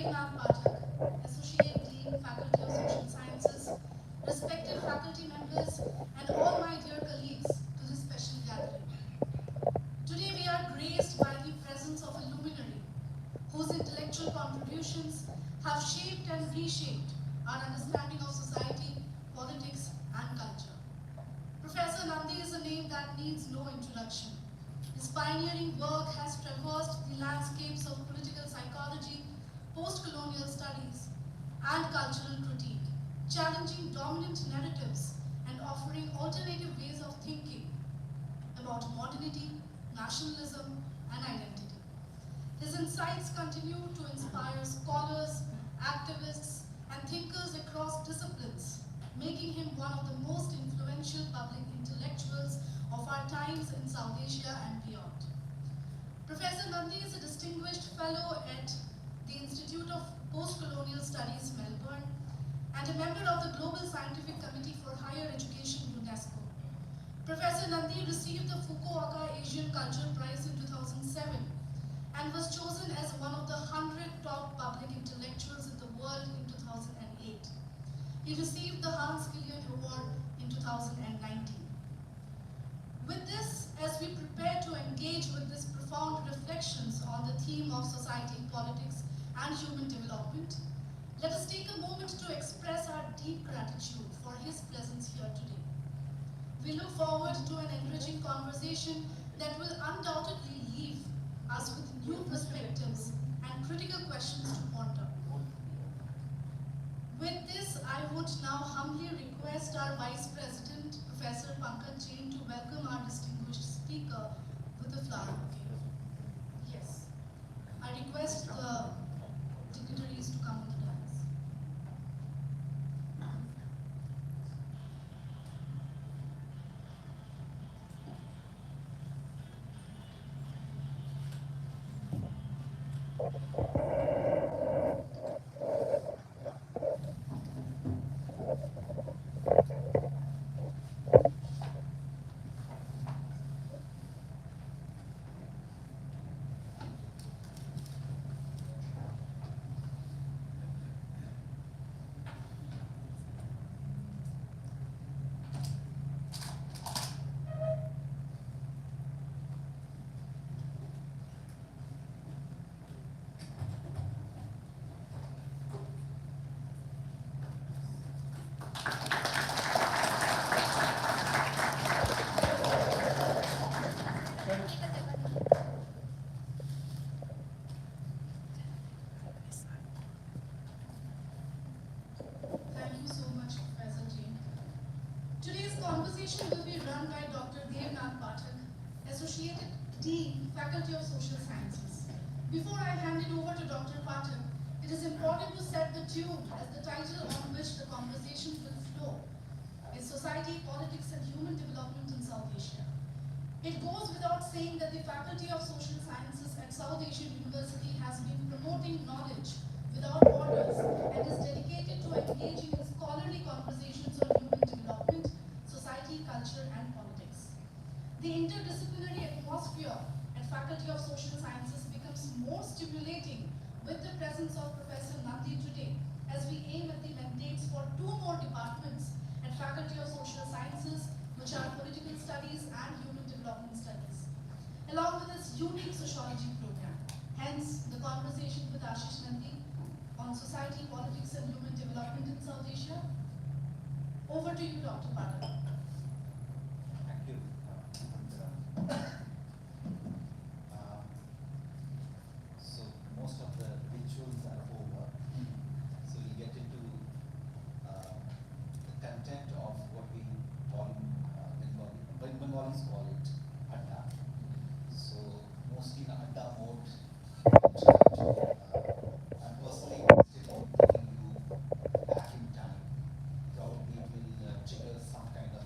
Devnath Pathak, Associate Dean, Faculty of Social Sciences, respected faculty members, and all my dear colleagues to this special gathering. Today we are graced by the presence of a luminary whose intellectual contributions have shaped and reshaped our understanding of society, politics, and culture. Professor Nandi is a name that needs no introduction. His pioneering work has traversed the landscapes of political psychology, post-colonial studies, and cultural critique, challenging dominant narratives and offering alternative ways of thinking about modernity, nationalism, and identity. His insights continue to inspire scholars, activists, and thinkers across disciplines, making him one of the most influential public intellectuals of our times in South Asia and beyond. Professor Nandi is a distinguished fellow at the Institute of Post-Colonial Studies, Melbourne, and a member of the Global Scientific Committee for Higher Education, UNESCO. Professor Nandi received the Fukuoka Asian Culture Prize in 2007 and was chosen as one of the 100 top public intellectuals in the world in 2008. He received the Hans Killian Award in 2019. With this, as we prepare to engage with these profound reflections on the theme of society, politics, and human development, let us take a moment to express our deep gratitude for his presence here today. We look forward to an enriching conversation that will undoubtedly leave us with new perspectives and critical questions to ponder. With this, I would now humbly request our Vice President, Professor Pankaj Jain, to welcome our distinguished speaker with the flower bouquet. Yes. I request the dignitaries to come on the dais. Thank you so much, Professor Jain. Today's conversation will be run by Dr. Devnath Pathak, Associate Dean, Faculty of Social Sciences. Before I hand it over to Dr. Pathak, it is important to set the tune as the title on which the conversation will flow is Society, Politics, and Human Development in South Asia. It goes without saying that the Faculty of Social Sciences at South Asian University has been promoting knowledge without borders and is dedicated to engaging in scholarly conversations on human development, society, culture, and politics. The interdisciplinary atmosphere at Faculty of Social Sciences becomes more stimulating with the presence of Professor Nandi today as we aim at the mandates for two more departments at Faculty of Social Sciences, which are Political Studies and Human Development Studies, along with its unique sociology program. Hence, the conversation with Ashish Nandi on society, politics, and human development in South Asia. Over to you, Dr. Pathak. Thank you. So most of the rituals are over. So we get into the content of what we call Bengalis call it adda. So mostly in adda mode. I'm personally interested in taking you back in time. Probably it will trigger some kind of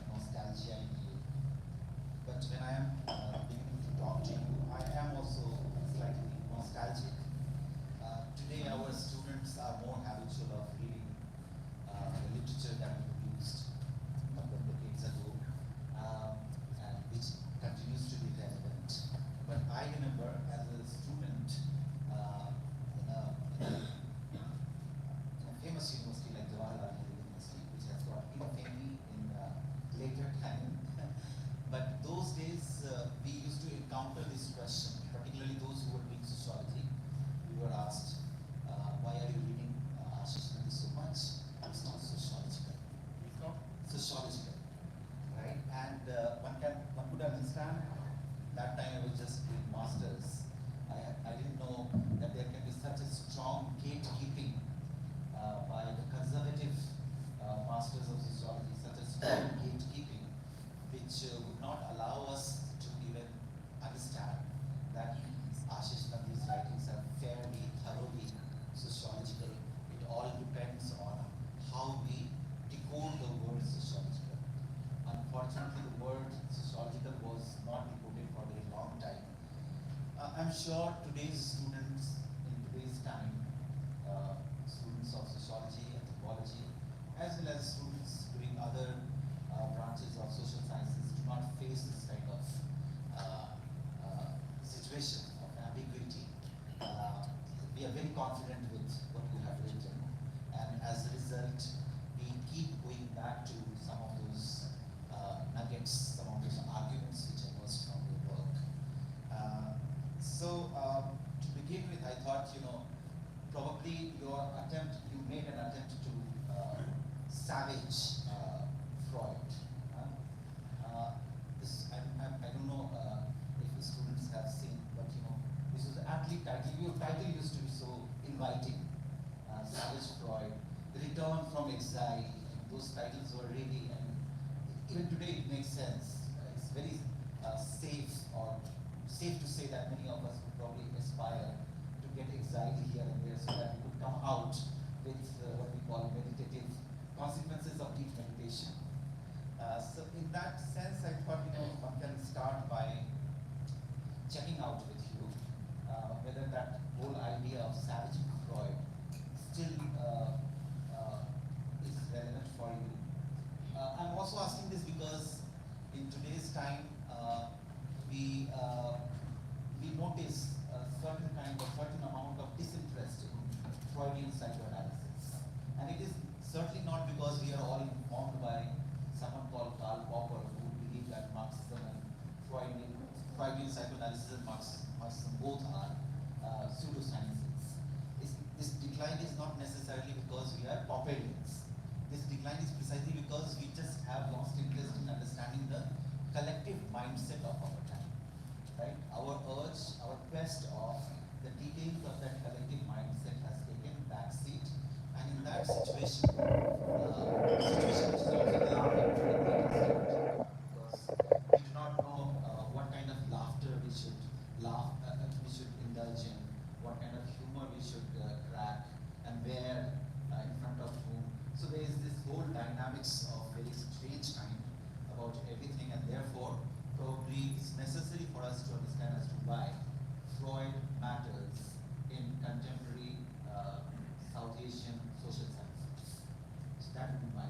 sure today's students in today's time, students of sociology, anthropology, as well as students doing other branches of social sciences do not face this kind of situation of ambiguity. We are very confident with what you have written, and as a result, we keep going back to some of those nuggets, some of those arguments which emerged from your work. To begin with, I thought, probably you made an attempt to savage Freud. I don't know if the students have seen, but this was aptly titled. Your title used to be so inviting. Savage Freud, The Return from Exile. Those titles were really, and even today it makes sense. It's very safe to say that many of us would probably aspire to get exiled here and there so that we could come out with what we call meditative consequences of deep meditation. So in that sense, I thought one can start by checking out with you whether that whole idea of savaging Freud still is relevant for you. I'm also asking this because in today's time we notice a certain amount of disinterest in Freudian psychoanalysis, and it is certainly not because we are all informed by someone called Galp Lok who believe that Marxism and Freudian psychoanalysis and Marxism both are pseudosciences. This decline is not necessarily because we are Popperians. This decline is precisely because we just have lost interest in understanding the collective mindset of our time. Right? Our urge, our quest of the details of that collective mindset has taken backseat, and in that situation, which is also alarming to a great extent, because we do not know what kind of laughter we should indulge in, what kind of humor we should crack, and where, in front of whom. So there is this whole dynamics of very strange kind about everything, and therefore probably it's necessary for us to understand as to why Freud matters in contemporary South Asian social sciences. So that would be my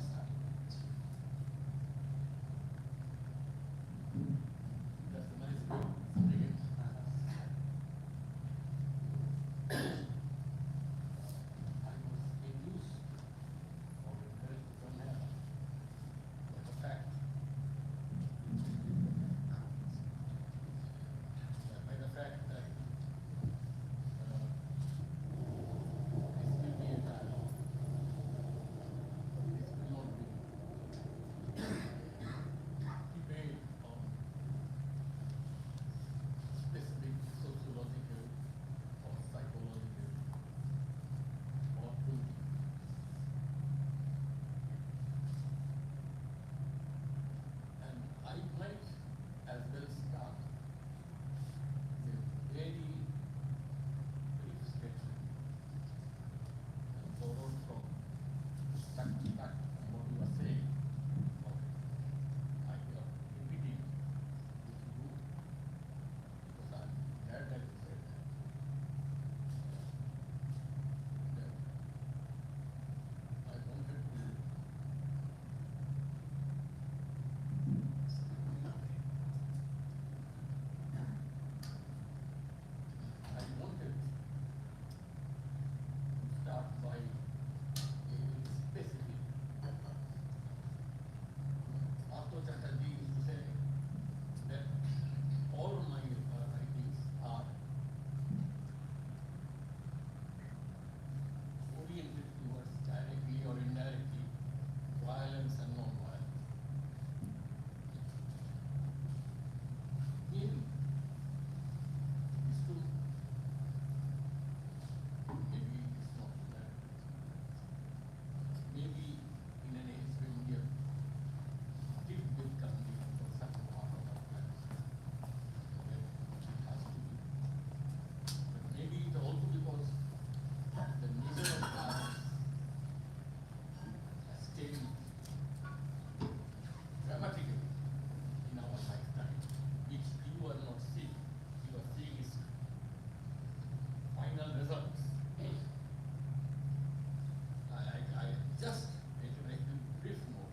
Just introduction brief note.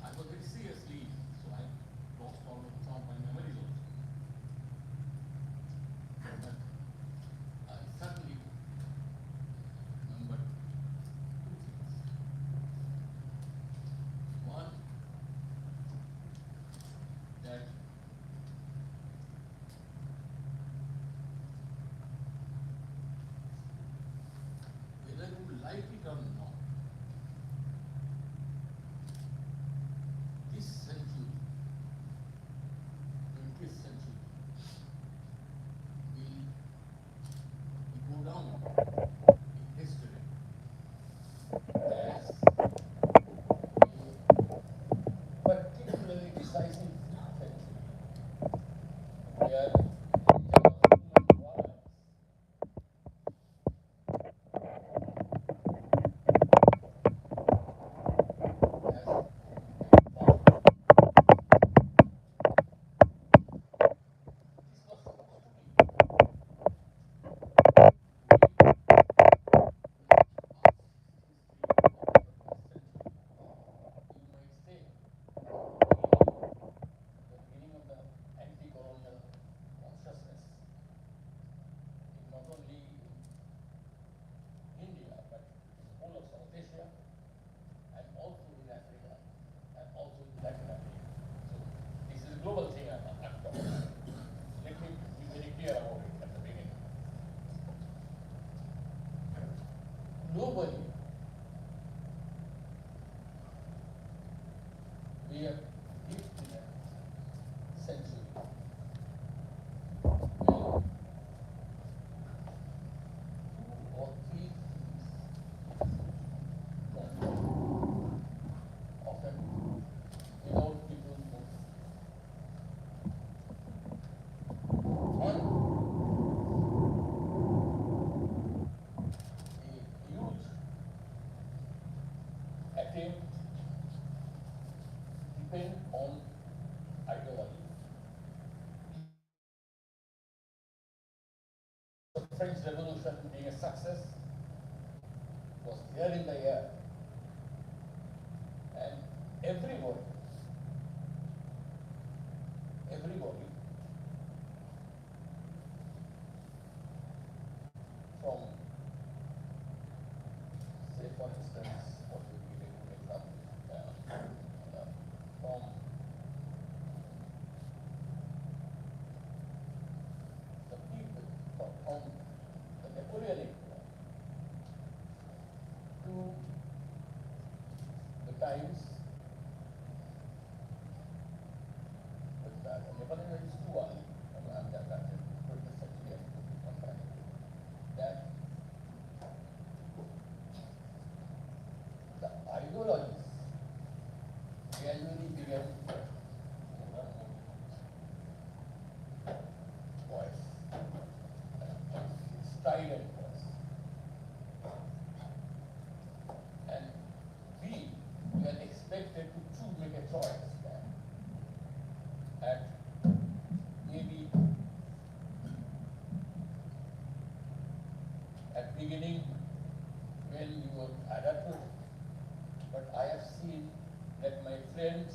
I was very seriously, so I lost all of some of my memories also. But I certainly remember two things. One, that whether you like it or not, this century, 20th century, will go down in history as a particularly decisive century, where in terms of human rights, has been found. This was supposed to be beginning of the anti-colonial consciousness in not only India but in the whole of South Asia and also in Africa and also in Latin America. So this is a global thing I'm talking about. Let me be very clear about it at the beginning. Globally, we have lived in a century where two or three things gone often without people noticing. One, a huge attempt depend on ideology. The French Revolution being a success was there in the air, and everybody from, say for instance, what would be a good example, from the people, from the Napoleonic War to the times with Napoleon is too early, and that 20th century and 21st century, that the ideologies gradually began voice, strident voice. And we were expected to make a choice then at maybe at beginning when you were adulthood, but I have seen that my friends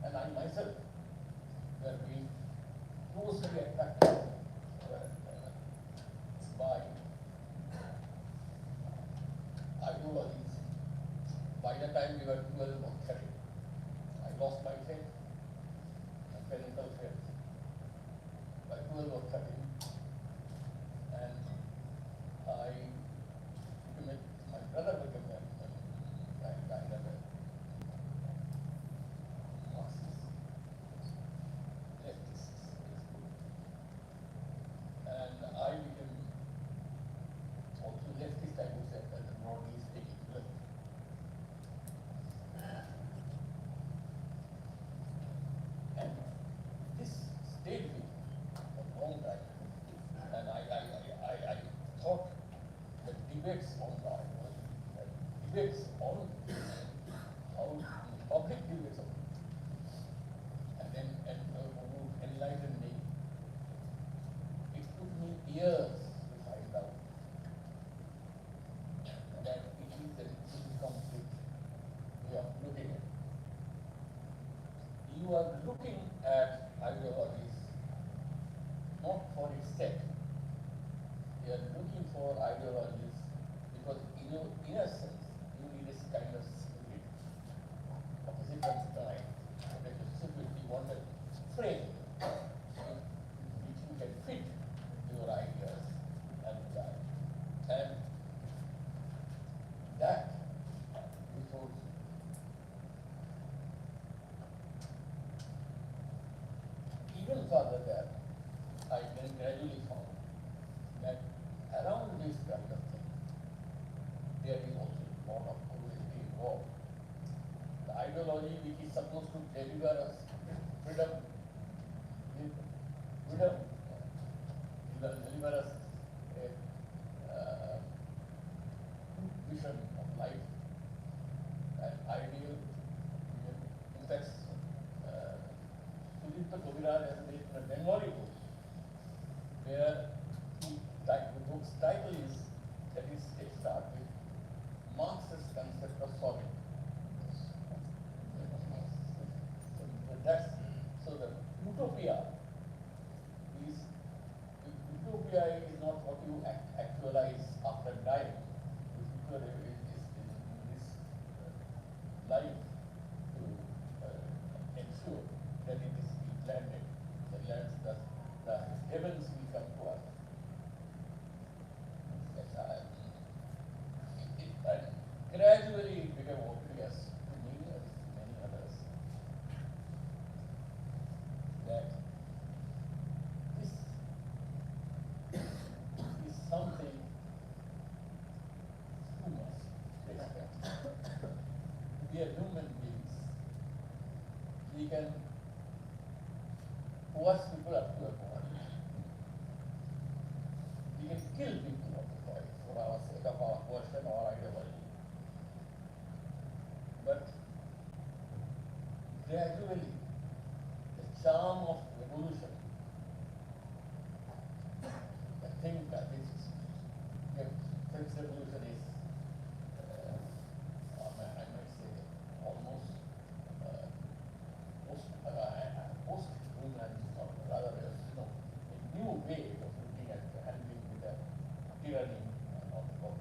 and I myself were being closely attracted by ideologies. By the time we were 12 or 13, I lost my faith, my parental faith, by 12 or 13, and I became my brother became a kind of a Marxist, leftist, and I became also leftist, I would say, broadly speaking, left. And this stayed with me for a long time. And I thought the debates on debates on how public debates on and who enlightened me. It took me years to find out that it is an incomplete your inner sense, you need this kind of spirit of a different kind. That the spirit you want a frame which you can fit your ideas and that. And that without even further that I then gradually found that around this kind of thing there is also a lot of cruelty involved. The ideology which is supposed to deliver us freedom, freedom, deliver us a vision of life, an ideal. In fact, Sudipta Kaviraj has written a memory book where the book's title is, that is, they start with Marx's concept of solitude. So the utopia is not what you actualize after dying. Utopia is this life to ensure that it is landed. The heavens will come to us. Gradually it became obvious to me and many others that this is something who must respect. We are human beings. We can force people up to a point. We can kill people up to a point for our sake of our version or ideology. But gradually, the charm of revolution, the thing that is, French Revolution is, I might say, almost post-human, or rather, a new way of looking at handling with the tyranny of the world.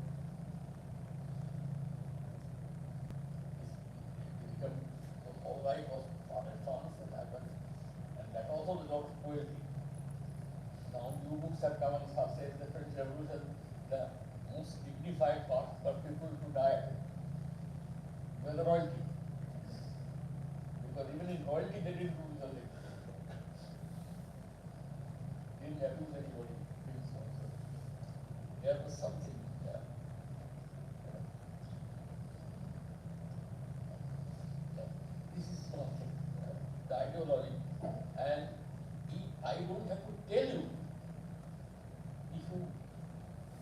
All right was father chance that happened, and that also without poetry. Now new books have come and said the French Revolution, the most dignified part for people to die were the royalty. Because even in royalty they didn't do the literature. Didn't abuse anybody. There was something there. This is something, the ideology, and I don't have to tell you, if you,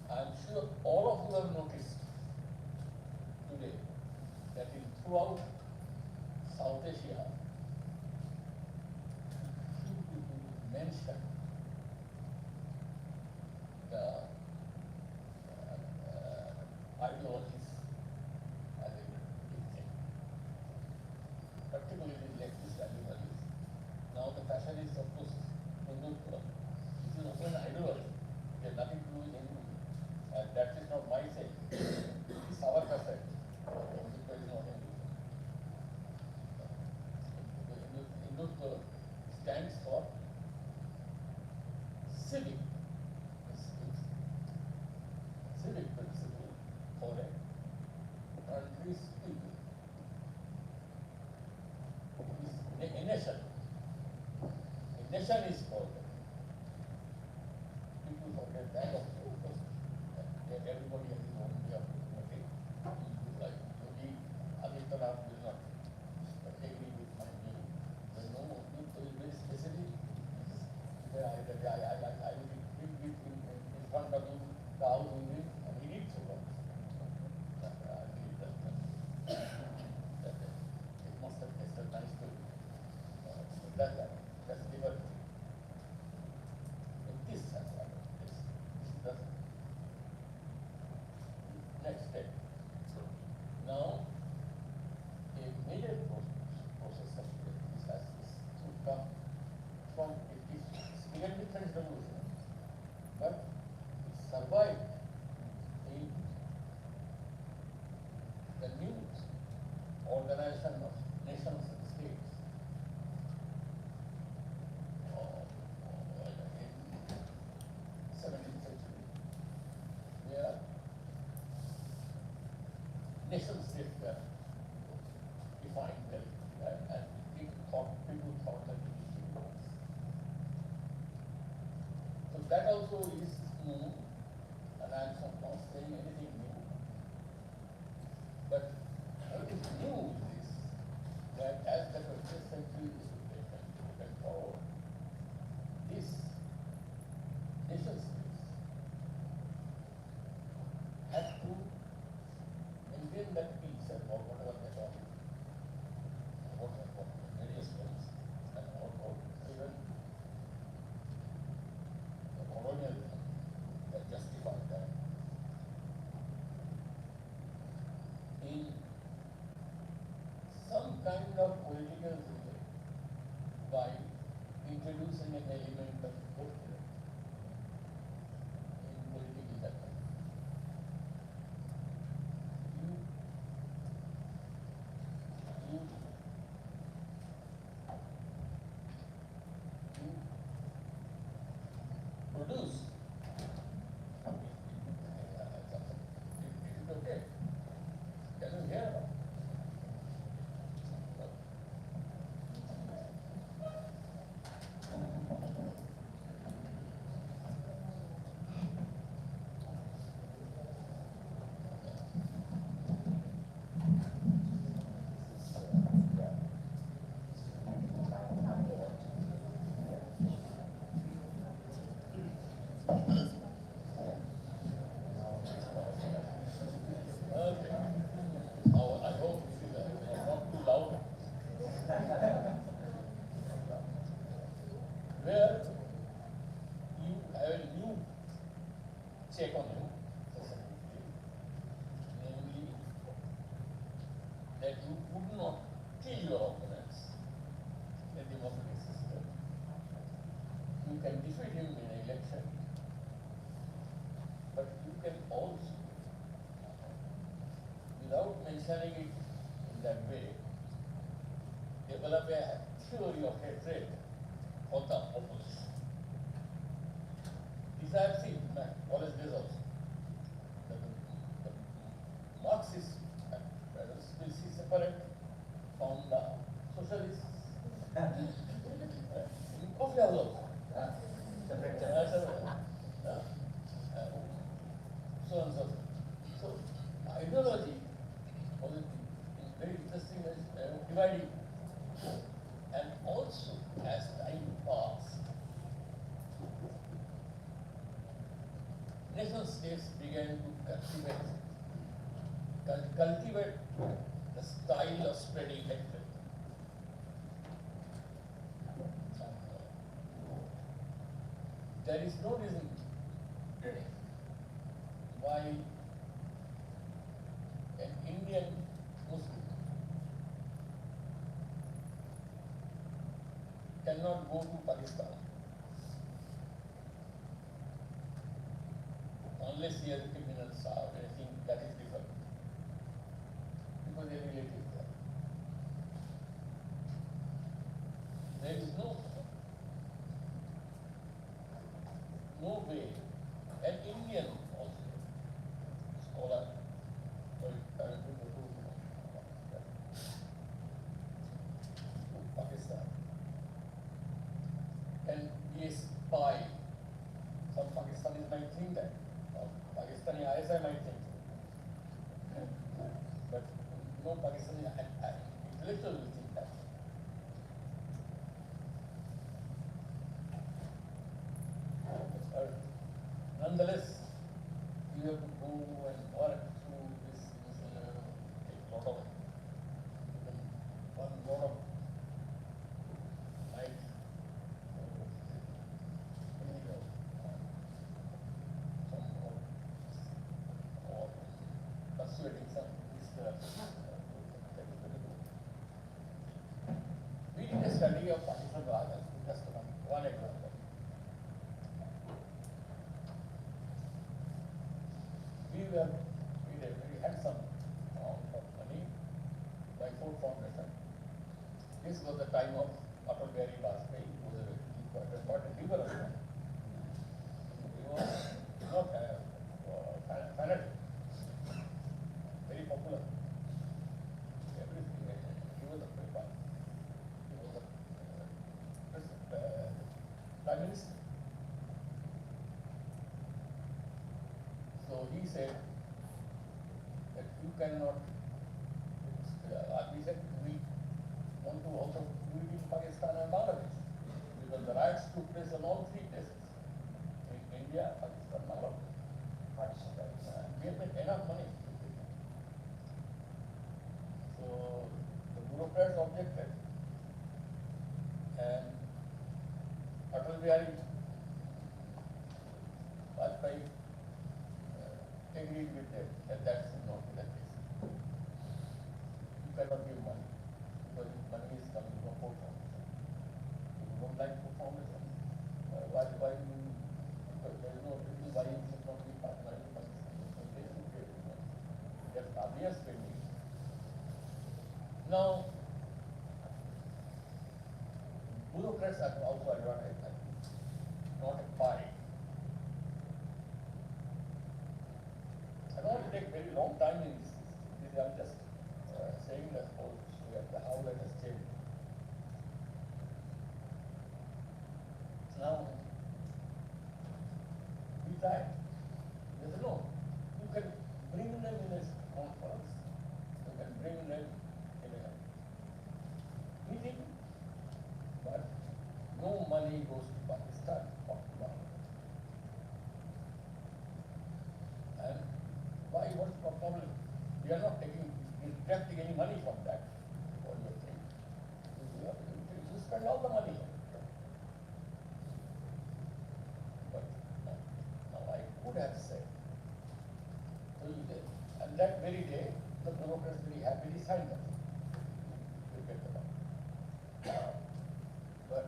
I'm sure all of you have noticed today that throughout South Asia, few people mention the ideologies as a big thing, particularly leftist ideologies. Now the fashion is, of course, Hindutva. This is also an ideology. It has nothing to do with Hinduism. And that is not my saying. It is our concept. Hindutva is not Hinduism. Hindutva stands for civic principle for a country's people. A nation. A nation is called that. People forget that, of course. That everybody has his own way of looking at it. Like Yogi Adityanath will not agree with my view. But no, Hindutva is very specific. I will be in front of you, the house will be, and he did so well. I believe that it must have tasted nice to that's liberty. organization of nations and states in 17th century, where nation states were defined very clear, and people thought that it is universe. So that also is new, and I am not saying anything new. But what is new is that as the 20th century is progressing forward, this nation states have to maintain that peace and whatever they call it, whatever various things, and or even the colonialism that justified that in some kind of political way by introducing an element of portrait in political action. You, you produce. Is it okay? Can you hear? Okay. Now, I hope it is not too loud. Where you have a new check on you, namely that you would not kill your opponents in a democratic system. You can defeat him in an election, but you can also, without mentioning it in that way, develop a theory of hatred for the opposition. This I have seen in my college days also. The Marxist will see separate from the socialists. In coffee house also. So and so. So ideology was very interesting as dividing. And also as time passed, nation states began to cultivate the style of spreading hatred. There is no reason why an Indian Muslim cannot go to Pakistan unless he has a criminal or anything that is different, because they are related there. There is no way an Indian also scholar or Pakistan can be a spy. Some Pakistanis might think that, or Pakistani ISI might think, but no Pakistani intellectual will think that. Nonetheless, you have to go and work through this, take a lot of, one lot of night, or persuading some we did a study of Pakistan Ragas, just one example. We had some amount of money by Ford Foundation. This was the time of Atal Bihari Vajpayee, who was quite a liberal man. He was not a fanatic, very popular. Everything, he was a prime minister. So he said that you cannot, we said we want to also do it in Pakistan and Bangladesh, because the riots took place on all three places, in India, Pakistan, Bangladesh. We have made enough money. So the bureaucrats objected, and Atal Bihari Vajpayee agreed with them that that should not be the case. You cannot give money because money is coming from Ford Foundation. If you don't like Ford Foundation, why you, because there is no reason why you should not give money to Pakistan. So they should give money. That's obvious spending. Now, bureaucrats are also advantage, not a pie. I don't want to take very long time in this. I'm just saying the whole story of how that has changed. Now, we tried. They said, no, you can bring them in a conference, you can bring them in a meeting, but no money goes to Pakistan or to Bangladesh. And why? What's the problem? We are not deducting any money from that. What do you think? You spend all the money. But now I could have said, and that very day, the bureaucrats very happily signed them. You get the money. But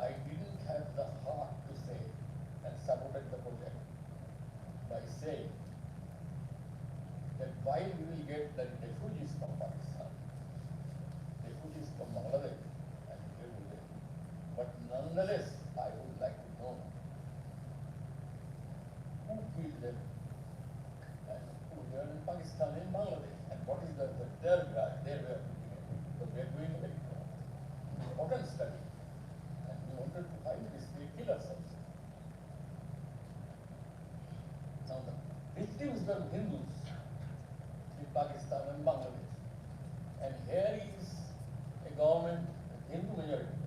I didn't have the heart to say and sabotage the project by saying that while we will get the refugees from Pakistan, refugees from Bangladesh, and but nonetheless, I would like to know who killed them and who they are in Pakistan and Bangladesh, and what is their way of looking at it. Because we are doing a very important study, and we wanted to find these three killers also. Now the victims were Hindus in Pakistan and Bangladesh, and here is a government with Hindu majority.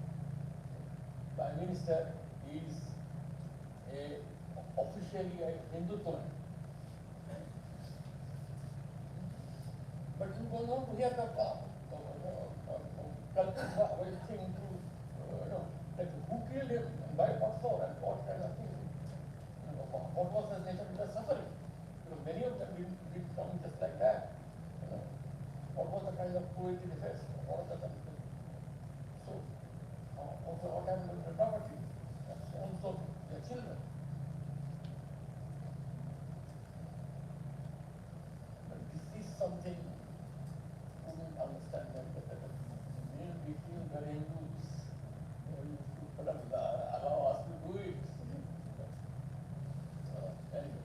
Prime Minister is officially a Hindutva. But you don't want to hear the cultural thing to, like who killed him, and by what for, and what kind of thing. What was the nature of the suffering? Many of them did come just like that. What was the kind of cruelty they faced? What was the kind of thing? So, also what happened with the property? And also their children. But this is something who don't understand that we feel very Hindus. Allow us to do it. Anyway,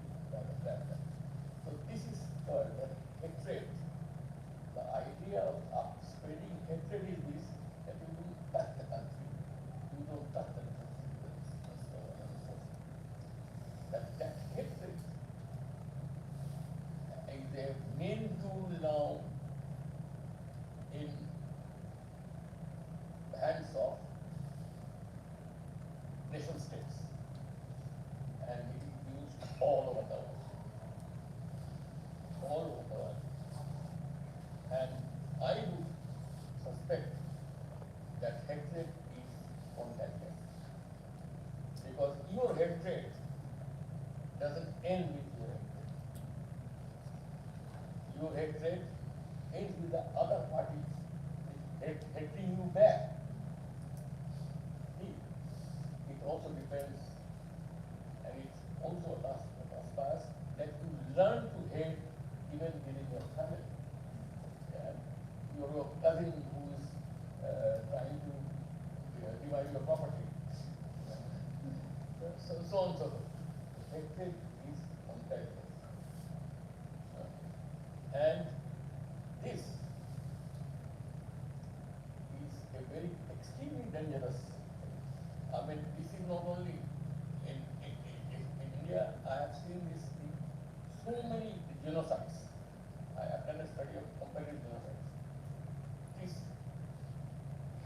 that. So this is the hatred. The idea of spreading hatred is this, that you don't touch the country, you don't touch the that hatred is a main tool now in the hands of nation states, and it is used all over the world. All over the world. And I would suspect that hatred is contagious. Because your hatred doesn't end with your hatred. Your hatred ends with the other party hating you back. It also depends, and it also aspires that you learn to hate even intelligence. And this is a very extremely dangerous thing. I mean, this is not only in India, I have seen this in so many genocides. I have done a study of comparative genocides. This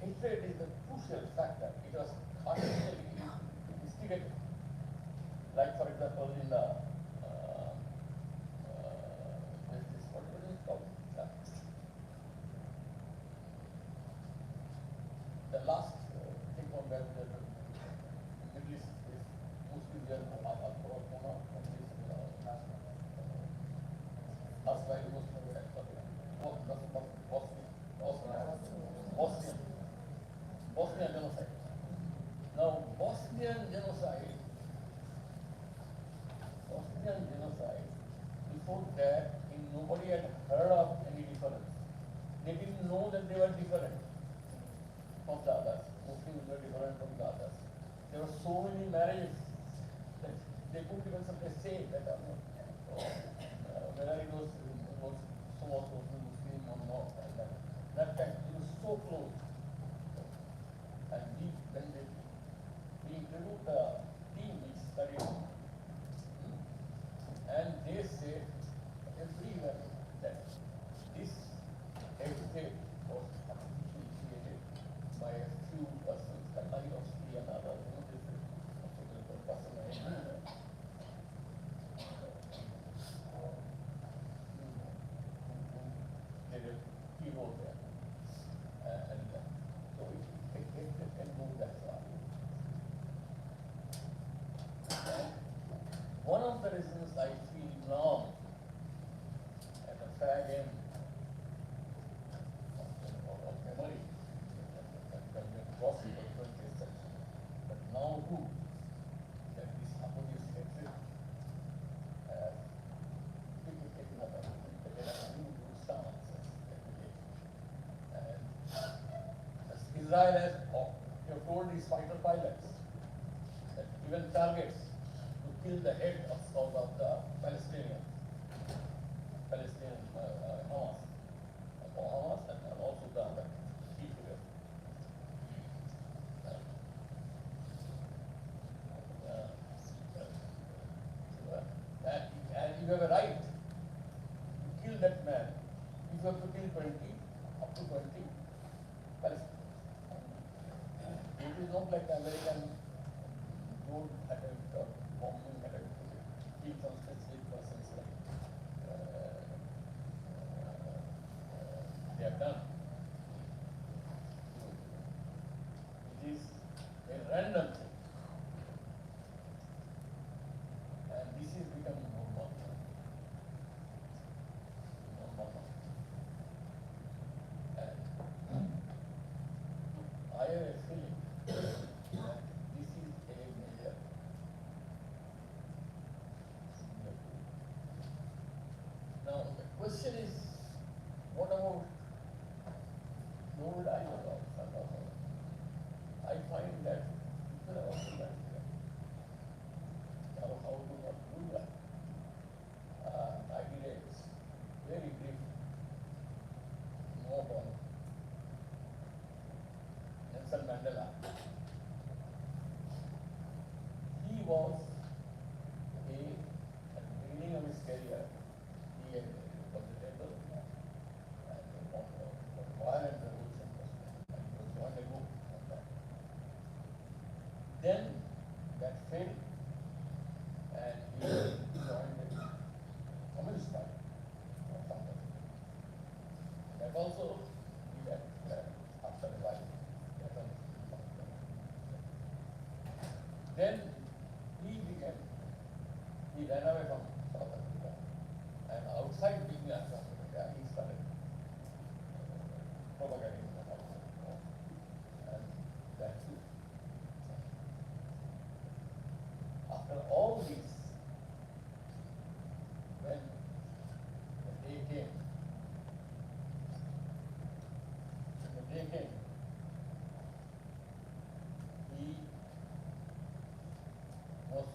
hatred is a crucial factor. It was artificially instigated. Like, for example, in the what is it called? The last thing on where the Middle East is Muslim from this Israeli Muslim Bosnian genocide. Now, Bosnian genocide, before that, nobody had heard of any difference. They didn't know that they were different from the others. Muslims were different from the others. There were so many marriages that they couldn't even sometimes say that whether it was so was Muslim or not. And that time it was so close. And when we interviewed the team which studied, and they said everywhere that this heritage was artificially created by a few persons, Kalinovsky and others, this is a particular person. Did a hero there. And so it can move that far. And one of the reasons I feel now at the fag end of memory, that possible 20th century, but now too, that this opposites hatred has taken up a new stance every day. And as Israel has, you have told these fighter pilots that even targets to kill the head of the Palestinian Hamas, and also the other key figure. And you have a right to kill that man. If you have to kill 20, up to 20 Palestinians. It is not like the American drone attempt or bombing attempt to kill some specific persons like they have done. It is a random thing. And this is becoming normal. And I have a feeling that this is a major. Now the question is, what about old ideologues? I find that people are also like that. Now how to not do that? I did a very brief note on Nelson Mandela. He was at the beginning of his career, he was a rebel and violent revolution and he was joined a group on that. Then that failed and he joined the Communist Party or something. That also he left after a while. Then he ran away from South Africa, and outside being South Africa, he started propagating the outside, and that's it. After all this, when the day came, he was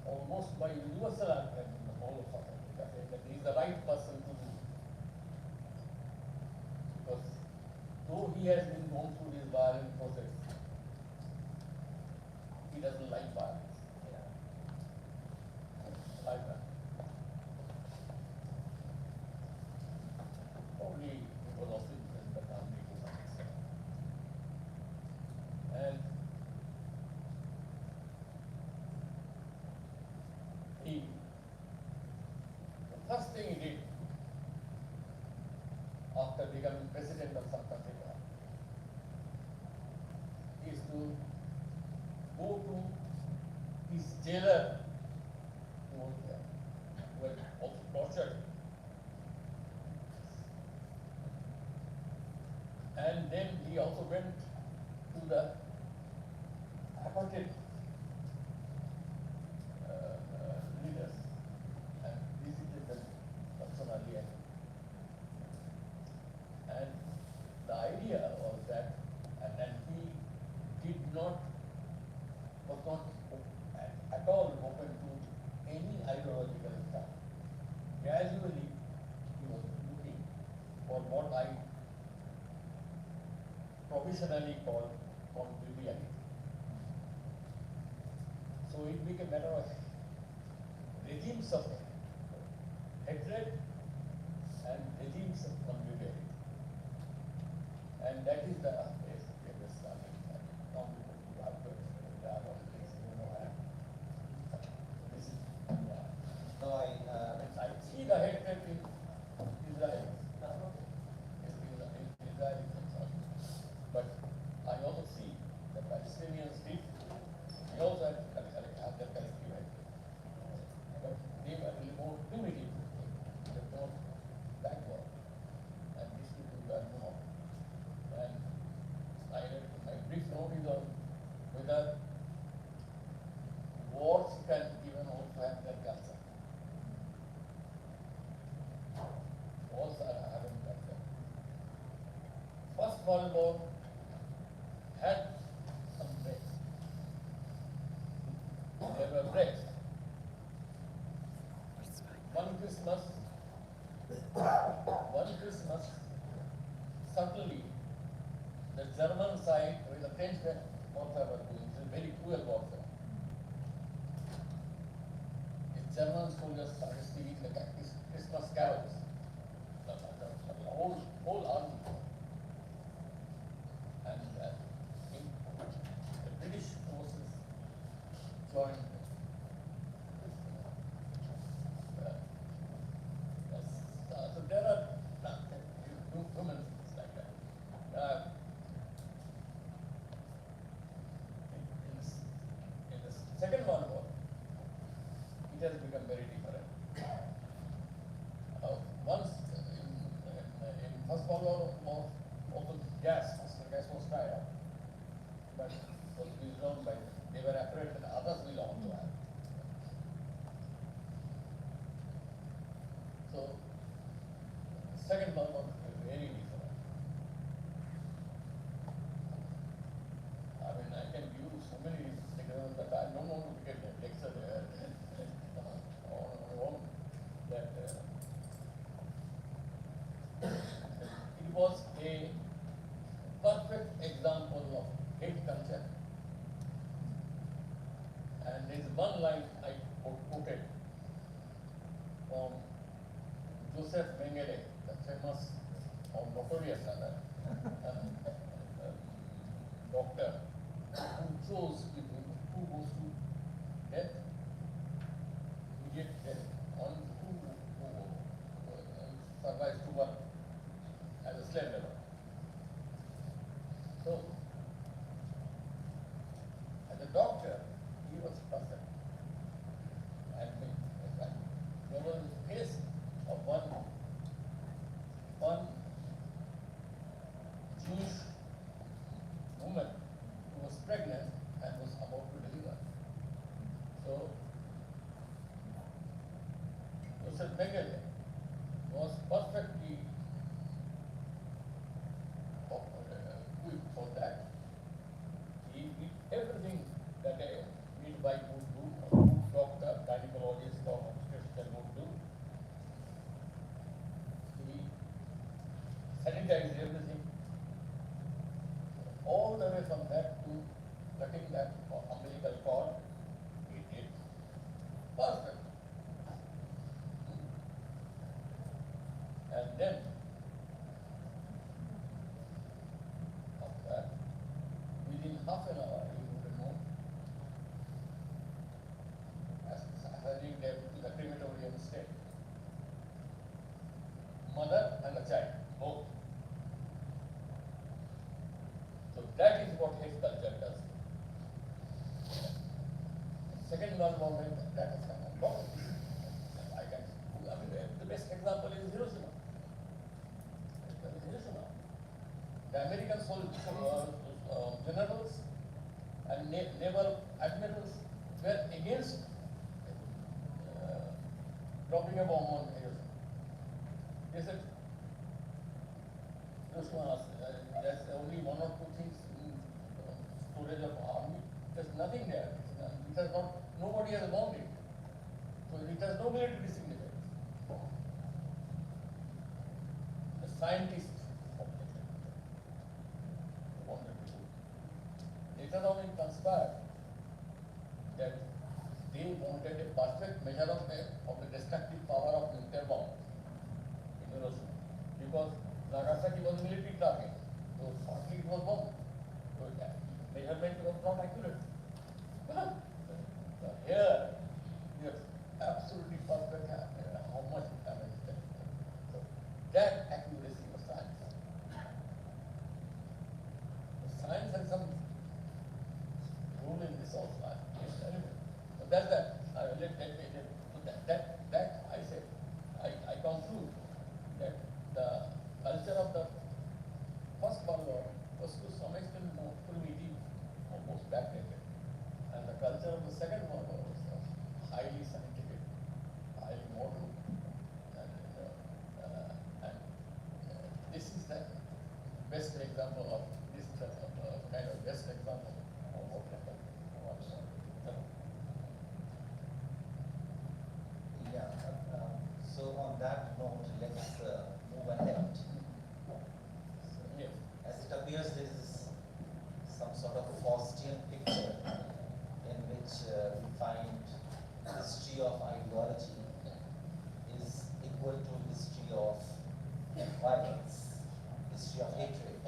almost by universal universal argument in the whole of South Africa, saying that he is the right person to do it. Because though he has been gone through this violent process, he doesn't like violence. Like that. Probably it was also influenced by family to some extent. And the first thing he did after becoming president of South Africa is to go to his jailer who was there, who had also tortured him. And then he also went to the appointed leaders and visited them personally. And the idea was that, and then he did not, was not at all open to any ideological attack. Gradually, he was looking for what I provisionally call conviviality. So it became a matter of regimes of hatred and regimes of conviviality. And that is the starting point. Now we have to this is No, I see the hatred in Israel. In Israel is concerned. But I also see that Palestinians did, they also have their collective hatred. But they were a little more primitive, they were more backward. And these people were more. And my brief note is on whether wars can even also have their culture. Wars are having culture. First World War had some breaks. There were breaks. One Christmas, certainly the German side with the French warfare were doing, it was very cruel warfare. The German soldiers started singing the Christmas carols. The whole army. And the British forces joined. So there are human things like that. In the Second World War, it has become very different. Once in First World War, also gas was dried up, but was withdrawn by them. They were afraid that others will also have. So, Second World War was very different. I mean, I can give you so many examples, but I don't want to get a lecture there on that. It was a perfect example of hate culture. And there is one line I quoted from Joseph Mengele, the famous or notorious rather, doctor who chose who goes to death, immediate death, on who survives to work as a slave labor. So, as a doctor, he was perfect. And there was a case of one Jewish woman who was pregnant and was about to deliver. So, Joseph Mengele was perfectly equipped for that. He did everything that a midwife would do, a good doctor, gynecologist, or then, after that, within half an hour, you would know, as having them to the crematorium state. Mother and the child, both. So that is what hate culture does. Second non-violent that has come on top. The best example is Hiroshima. Hiroshima. The American generals and naval admirals were against dropping a bomb on Hiroshima. They said, Hiroshima, there's only one or two things in storage of army. There's nothing there. It has not, nobody has bombed it. So it has no military significance. The scientists wanted to do. Later on it transpired that they wanted a perfect measure of the destructive power of nuclear bomb in Hiroshima. Because Nagasaki was a military target. So partly it was bombed. So measurement was not accurate. So here, yes, absolutely perfect how much damage that. So that accuracy of science. The science has some role in this also. So that's that. That I said, I conclude that the culture of the first World War was to some extent more primitive, almost backdated. And the culture of the Second World War was highly scientific, highly modern. And this is the best example of this kind of best example of what happened. Yeah. So on that note, let's move ahead. Yes. As it appears, there is some sort of Faustian picture in which we find history of ideology is equal to history of violence, history of hatred,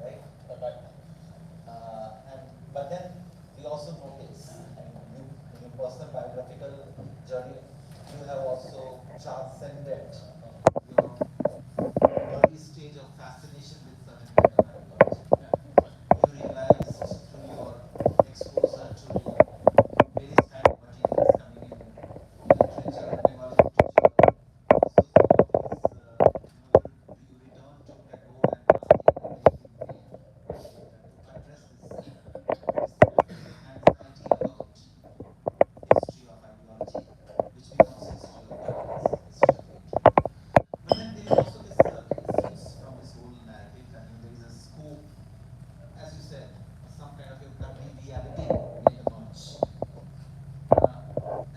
right? Right. But then we also notice, and in your personal biographical journey, you have also transcended your early stage of fascination with certain kind of ideology. You realized through your exposure to various kind of materials coming in literature, emerging literature, you return to Tagore and Gandhi in a very deep way to address this anxiety about history of ideology, which becomes history of violence, history of hatred. But then there is also this, it seems from this whole narrative that there is a scope, as you said, some kind of a conviviality may emerge.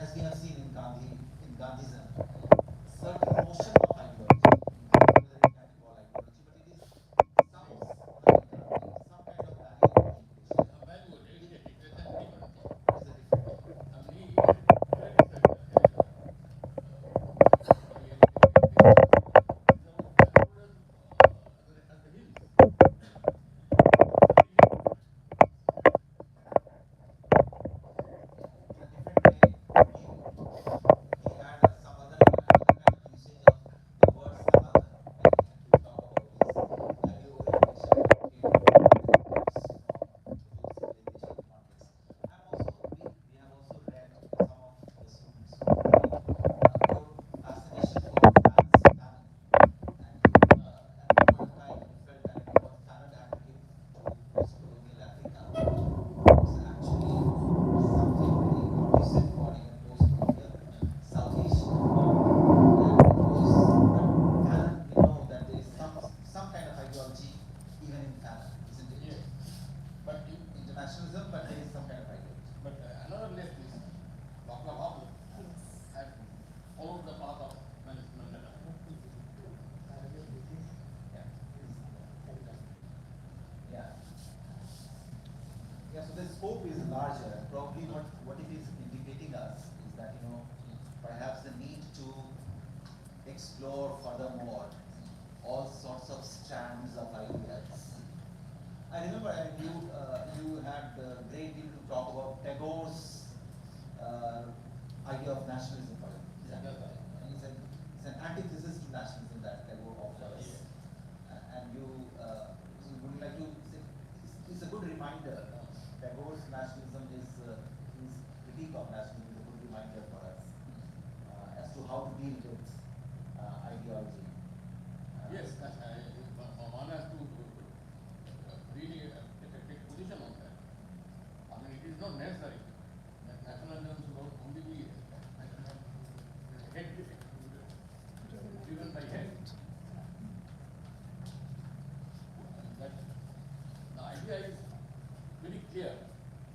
As we have seen in Gandhism, certain notion of ideology, whether it can be called ideology, but it is some, some kind of value communication. It is a different thing. In a different way, he had some other explore furthermore all sorts of strands of ideas. I remember you had a great deal to talk about Tagore's idea of nationalism for him. Yeah, that's right. And it's an antithesis to nationalism that Tagore offers. And you would you like to say, it's a good reminder. Tagore's nationalism is his critique of nationalism is a good reminder for us as to how to deal with ideology. Yes, one has to really take position on that. I mean, it is not necessary that nationalism should only be head driven by head. That the idea is very clear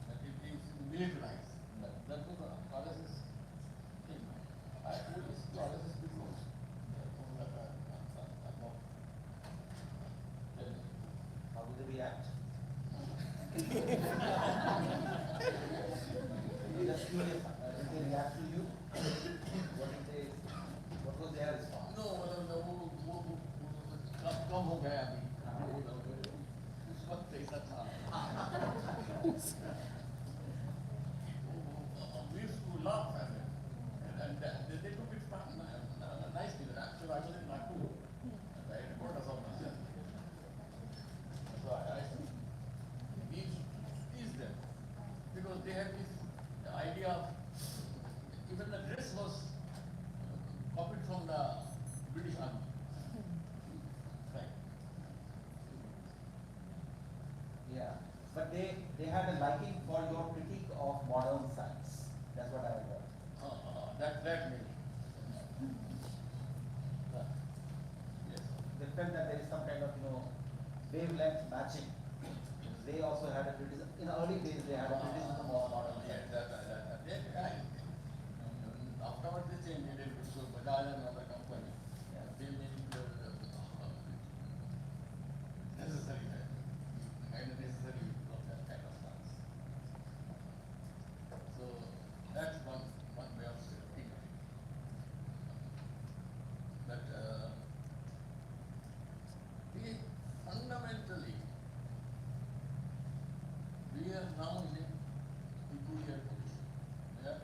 that it is militarized. That was the RSS thing. I told this to RSS before. How do they react? Just curious, did they react to you? What was their response? No, कम हो गया अभी उस वक्त ऐसा था we used to laugh at it and they took it nicely. Actually, I was in Nagpur and I reported on myself. So I teased them because they had this idea of even the dress was copied from the British Army. Right. Yeah, but they had a liking for your critique of modern science. That's what I heard. That maybe. Yes. They felt that there is some kind of wavelength matching. They also had a criticism. In the early days, they had a criticism of modern Yeah, science. afterwards they changed it to Bajaj and other company. Yeah. They made it necessary, kind of necessary of that kind of stance. So that's one way of thinking. But we fundamentally we are now in a peculiar position where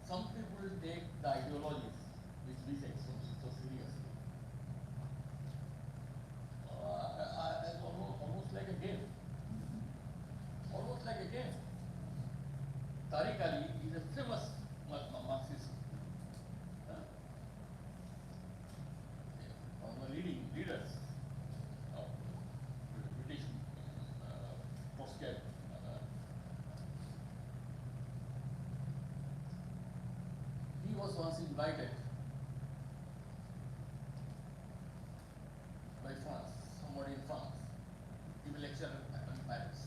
some people take the ideologies which we take so seriously as almost like a game. Almost like a game. Tariq Ali is a famous Marxist. One of the leading leaders of British post-gap. He was once invited by France, somebody in France, to give a lecture in Paris.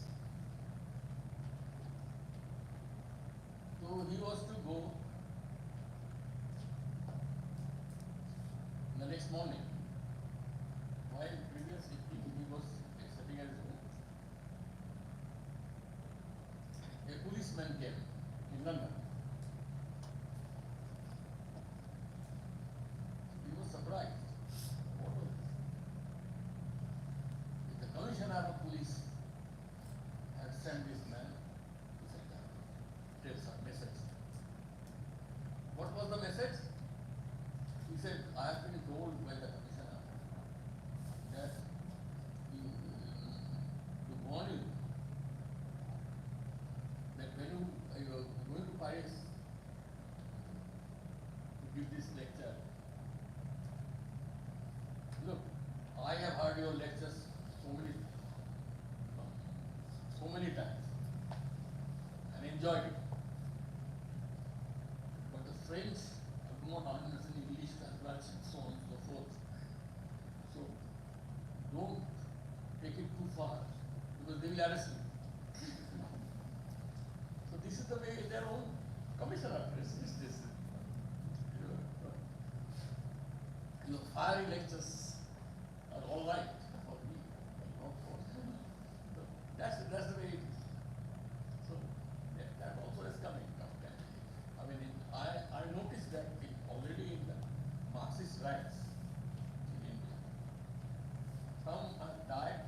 So he was to go the next morning. While previous evening he was sitting at his home, a policeman came in London. He was surprised. What was this? The commissioner of police had sent this man to say that. Tell some message. What was the message? He said, I have been told by the commissioner that to warn you that when you are going to Paris to give this lecture, look, I have heard your lectures so many times and enjoyed it. But the French do not understand English as much and so on and so forth. So don't take it too far because they will arrest you. So this is the way their own commissioner is this. Your fiery lectures are all right for me, but not for you. So that's the way it is. So that also is coming. I mean, I noticed that already rights in India. Some have died.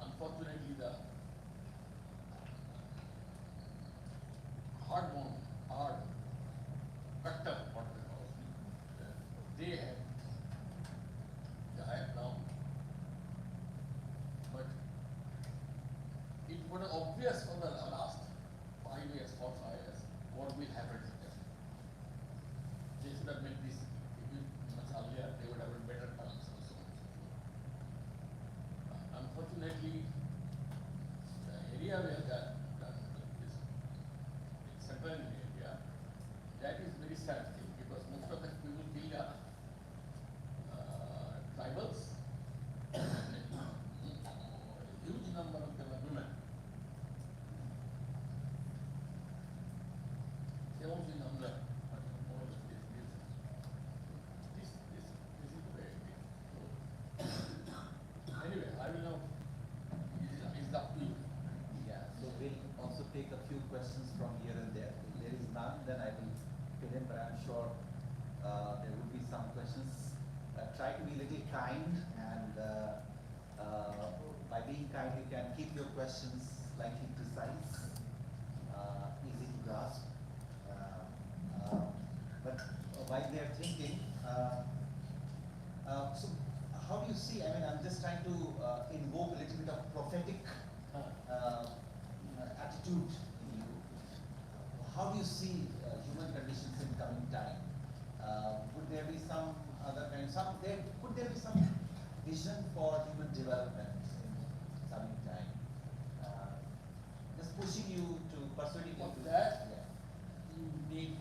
Unfortunately, the hard cutter, what we call, they have died now. But it was obvious for the last 5 years, 4 5 years, what will happen to them. They should have made this much earlier, they would have been better terms and so on and so forth. Unfortunately, the area where that is central India, that is very sad thing because most of the people killed are tribals and a huge number of them are women. 70 number, but more than this is the way it is. So, anyway, I will now, it's up to you. Yeah, so we'll also take a few questions from here and there. If there is none, then I will fill in, but I'm sure there will be some questions. Try to be a little kind, and by being kind, you can keep your questions slightly precise, easy to grasp. But while they are thinking, so how do you see? I mean, I'm just trying to invoke a little bit of prophetic attitude in you. How do you see human conditions in coming time? Would there be some other kind? Could there be some vision for human development in coming time? Just pushing you to persuading you For to that, yeah. you need,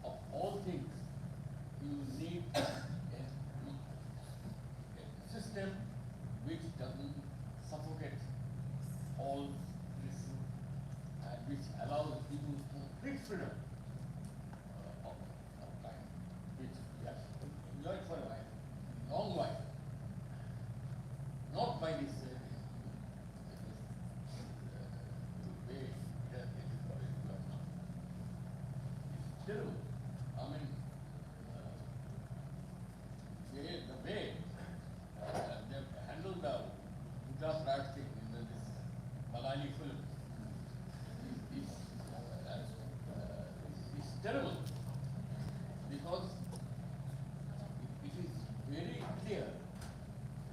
of all things, you need a system which doesn't suffocate all this and which allows people complete freedom of time, which we have enjoyed for a while, long while, not by this way it is what it is now. It's terrible. I mean, the way they've handled the Gujarat Raj thing in this Malayali film is terrible because it is very clear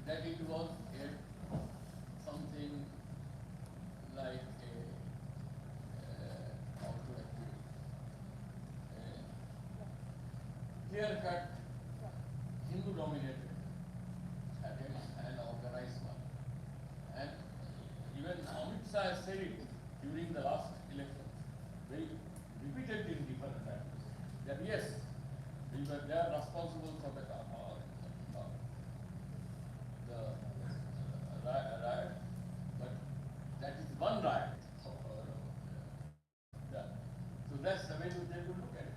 that it was something like how to actually clear-cut Hindu-dominated attempt and organized one. And even Amit Shah said it during the last election, very repeatedly in different times, that yes, they are responsible for the riot, but that is one riot. So that's the way they will look at it.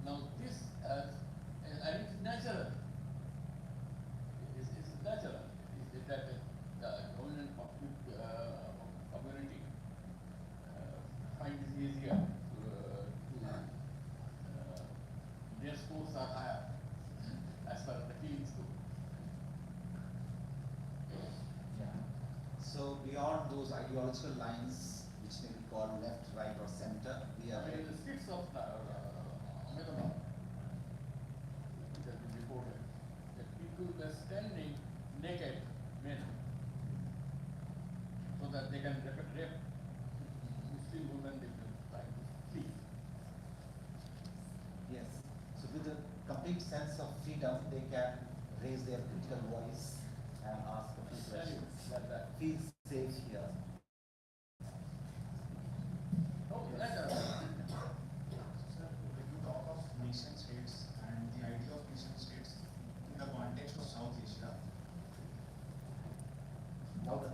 Now this and it's natural. It's natural. It's that the dominant community finds it easier their scores are higher as far as the feelings go. Yeah. So beyond those ideological lines, which may be called left, right, or center, we are I mean, in the streets of Ahmedabad, which has been reported, that people were standing naked men so that they can rape Muslim women if they try to flee. yes. So with a complete sense of freedom, they can raise their critical voice and ask a few questions. That. Feel safe here. No, that's Sir, when you talk of nation states and the idea of nation states in the context of South Asia, Louder.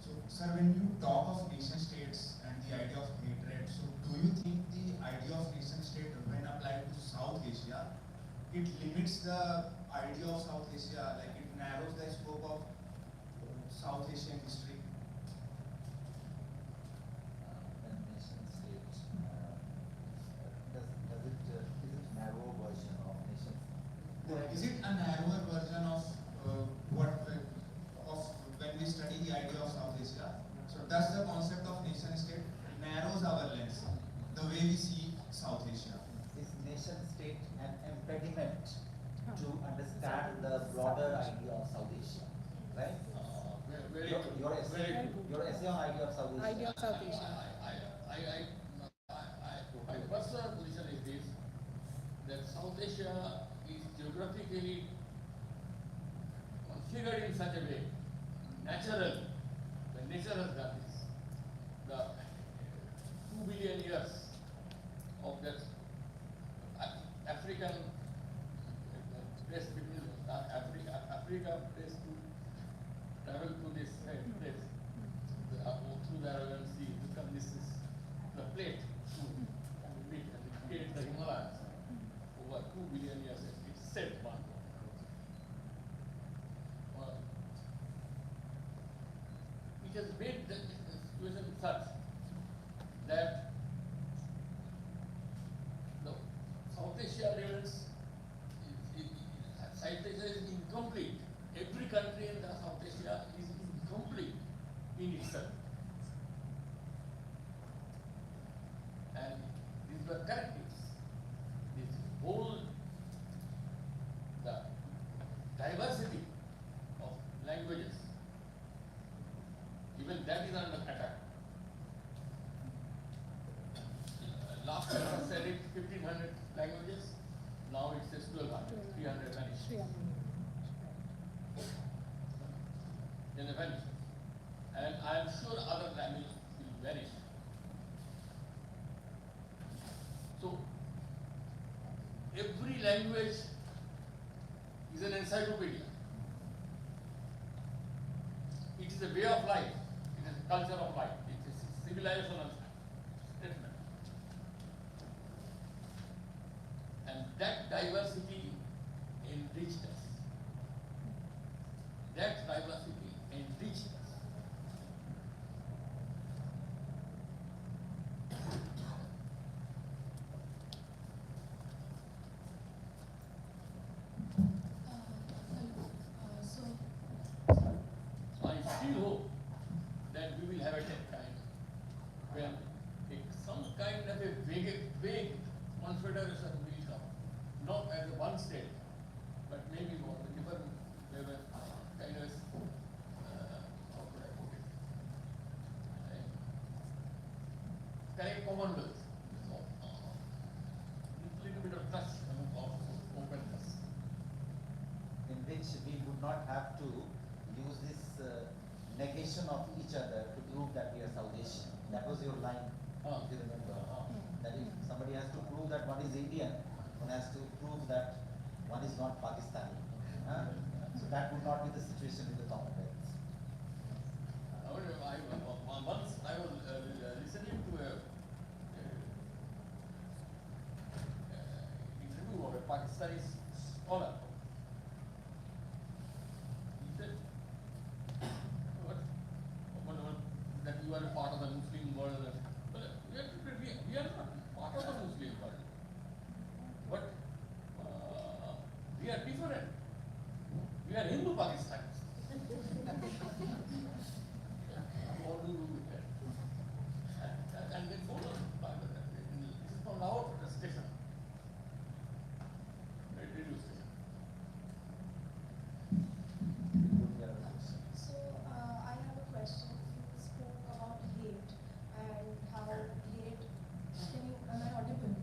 so sir, when you talk of nation states and the idea of hatred, so do you think the idea of nation state when applied to South Asia, it limits the idea of South Asia, like it narrows the scope of South Asian history? Nation state. Does nation state an impediment to understand the broader idea of South Asia, right? Very Your, good. your essay, Very good. your essay on idea of South Asia. Idea of South Asia. My personal position is this, that South Asia is geographically configured in such a way, natural, the nature has done this. The 2 billion years of that African place between Africa place to travel to this place, through the Arabian Sea, become this is the plate, and meet and create the Himalayas over 2 billion years. It's said one. It has made the situation such that the South Asia remains, South Asia is incomplete. Every country in the South Asia is incomplete in itself. And these were characters. This whole, the diversity of languages, even that is under attack. Last year I said it 1500 languages, now it says 1200, 300 vanished. Then they vanish. And I am sure other languages will vanish. So, every language is an encyclopedia. It is a way of life. It is a culture of life. It is a civilizational statement. And that diversity enriched us. That diversity enriched us. So I still hope that we will have a time when some kind of a vague confederation will come, not as a one state, but maybe more different kind of how could I put it? Kind of commonwealth. So, little bit of trust of openness. In which we would not have to use this negation of each other to prove that we are South Asian. That was your line, if you remember. That if somebody has to prove that one is Indian, one has to prove that one is not Pakistani. So that would not be the situation in the Commonwealth. Once I was listening to a interview of a Pakistani scholar. He said, that you are a part of the Muslim world. But we are not part of the Muslim world. But we are different. We are Hindu Pakistanis. What do you do with that? And then go on. This is from our station. Radio station. So I have a question. You spoke about hate and how hate. Am I audible?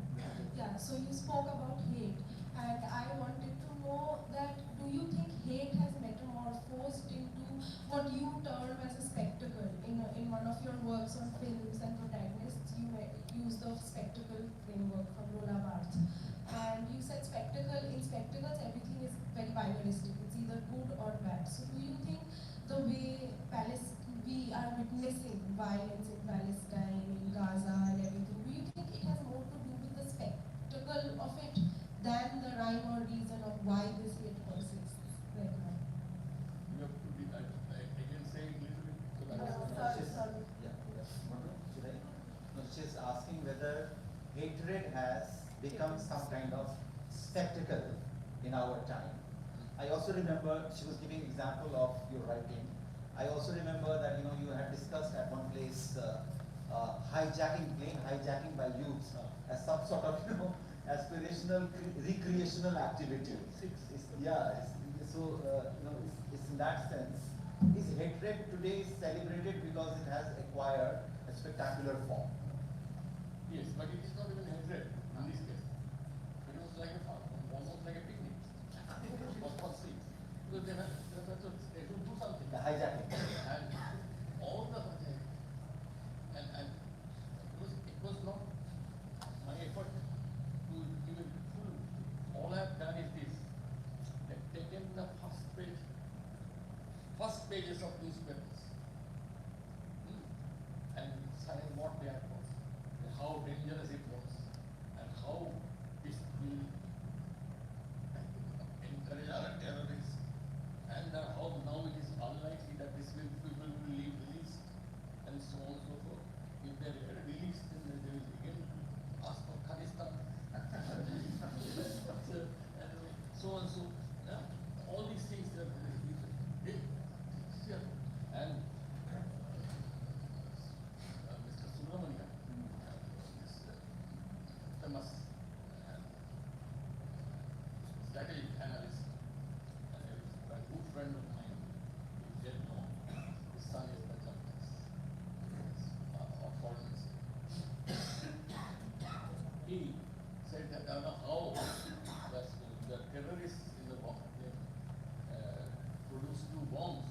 Yeah. So you spoke about hate, and I wanted to know that do you think hate has metamorphosed into what you term as a spectacle? In one of your works on films and protagonists, you use the spectacle framework from Lola Barth. And you said spectacle, in spectacles everything is very binary. It's either good or bad. So do you think the way we are witnessing violence in Palestine, in Gaza and everything, do you think it has more to do with the spectacle of it than the rhyme or reason of why this hate persists right now? You have to be, I can say it a little bit. So that Sorry. Yeah. Should I? No, she's asking whether hatred has become some kind of spectacle in our time. I also remember she was giving example of your writing. I also remember that you had discussed at one place plane hijacking by youths as some sort of aspirational recreational activity. Yeah, so it's in that sense. Is hatred today celebrated because it has acquired a spectacular form? Yes, but it is not even hatred in this case. It was like a fun, almost like a picnic. It was for six. Because they should do something. The hijacking. And all the and it was not my effort to give it full. All I have done is this. They've taken the first pages of newspapers, and saying what that was, and how dangerous it was, and how this will encourage other terrorists, and how now it is unlikely that people will be released, and so on and so forth. If they are released, then they will again ask for Kurdistan. So and so. Yeah? All these things are and Mr. Subramanian, this famous strategic analyst, and a good friend of mine, he said, no, his son is the justice of foreign ministry. He said that I don't know how the terrorists in the bomb, they produced two bombs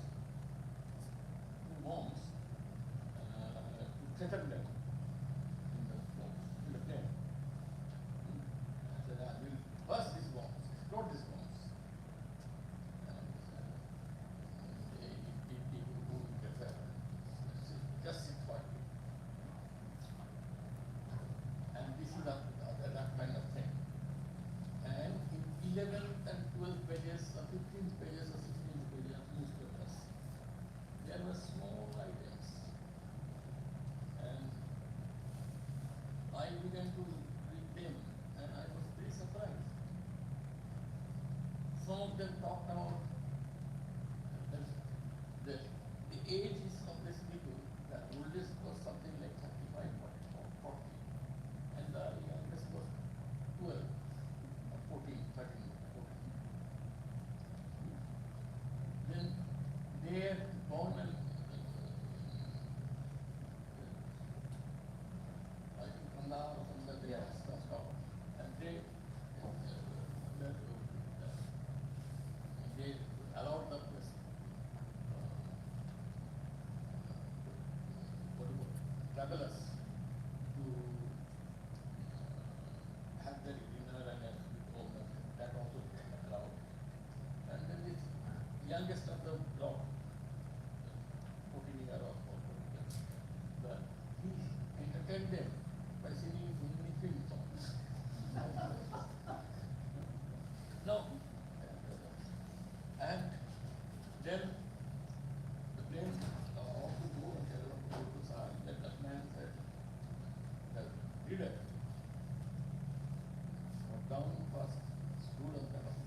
to threaten them in the plane. I said, I will burst these bombs, explode these bombs. And it won't interfere. Just sit quietly. And this is that kind of thing. And in 11th and 12th pages, or 15th pages, or 16th pages of newspapers, there were small items. And I began to read them, and I was very surprised. Some of them talked about the age is of these people. The oldest was something like 35, 40, and the youngest was 12, or 14, 13, 14. Then their government, I think Kandahar or something, they are stopped, and they allowed the travelers to have their dinner and that also allowed. And then this youngest of the lot, 14 year or 14, he entertained them by singing Hindi film songs. No. And then the plane off to go and go to Sahara. Then that man said, the leader got down first, stood on the ground,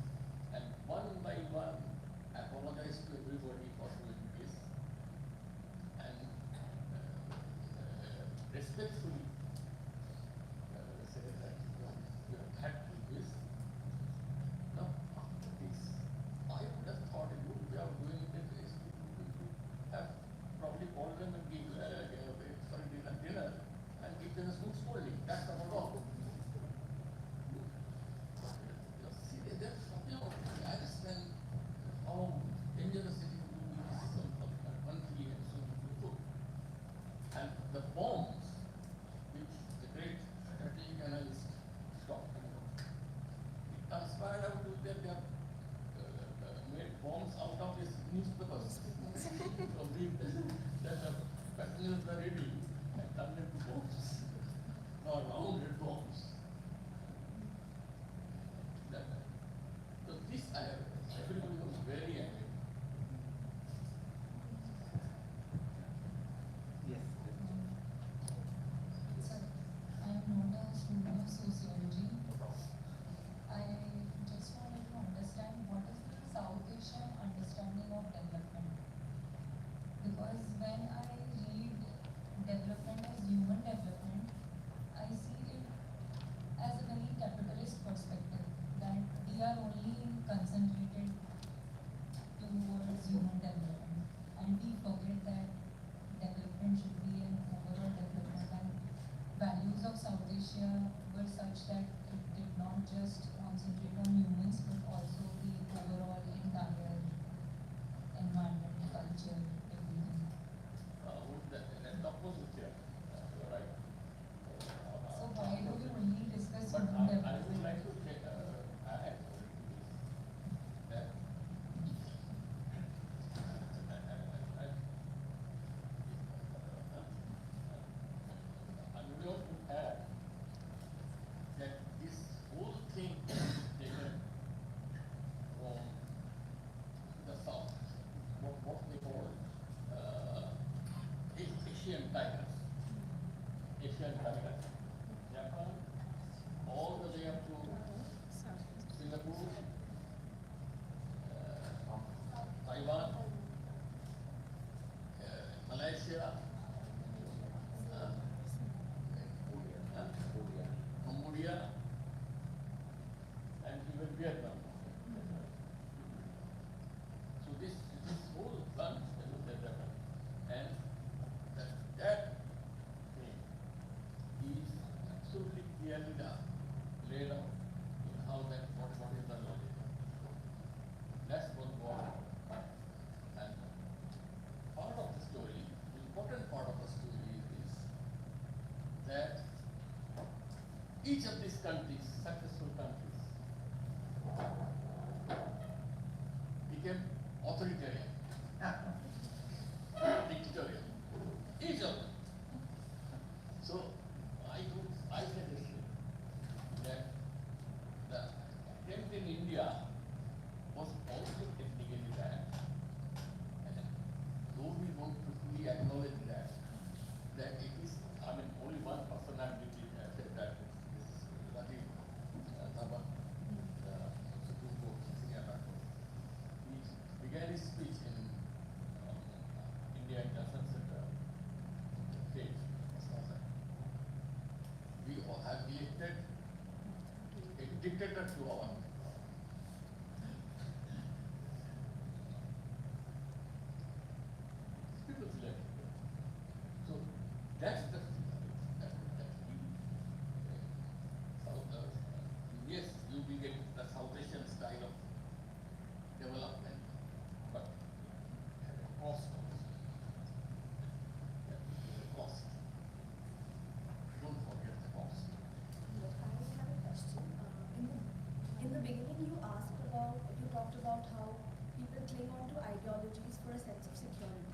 and one by one apologized to everybody for doing this, and respectfully said that you have had to do this. Now, after this, I would have thought it would be out doing it is to have probably called them and give dinner and give them a smooth scolding. That's not all. See, they're talking about Paris and how dangerous it is to be citizen of a country and so on and so forth. And the bombs, which the great strategic analyst talked about, it transpired out to that they have made bombs out of his newspapers. So that the passengers were ready and turned into bombs. Now around Asia were such that it did not just concentrate on humans but also the overall entire environment, culture, everything. That's opposite here. You're right. So why do we only discuss But human I would development? like to add that I would like to add that this whole thing is taken from the south, what they call Asian tigers. Asian tigers. Japan, all the way up to Singapore, Taiwan, Malaysia, Cambodia, and even Vietnam. So this whole bunch, and that thing is absolutely clearly laid out in how that what is the logic. That's what God. And part of the story, the important part of the story is that each of these countries, successful countries, became authoritarian, dictatorial. Each of them. So I suggested that the attempt in India was also technically bad. And though we don't fully acknowledge that it is, I mean, only one personality said that this is Rajiv Dhawan, Supreme Court senior doctor. He began his speech in India International Center stage. We all have elected a dictator to our people's left. So that's the yes, you will get the South Asian style of development, but at a cost also. At a cost. Don't forget the cost. Look, I have a question. In the beginning, you talked about how people cling on to ideologies for a sense of security.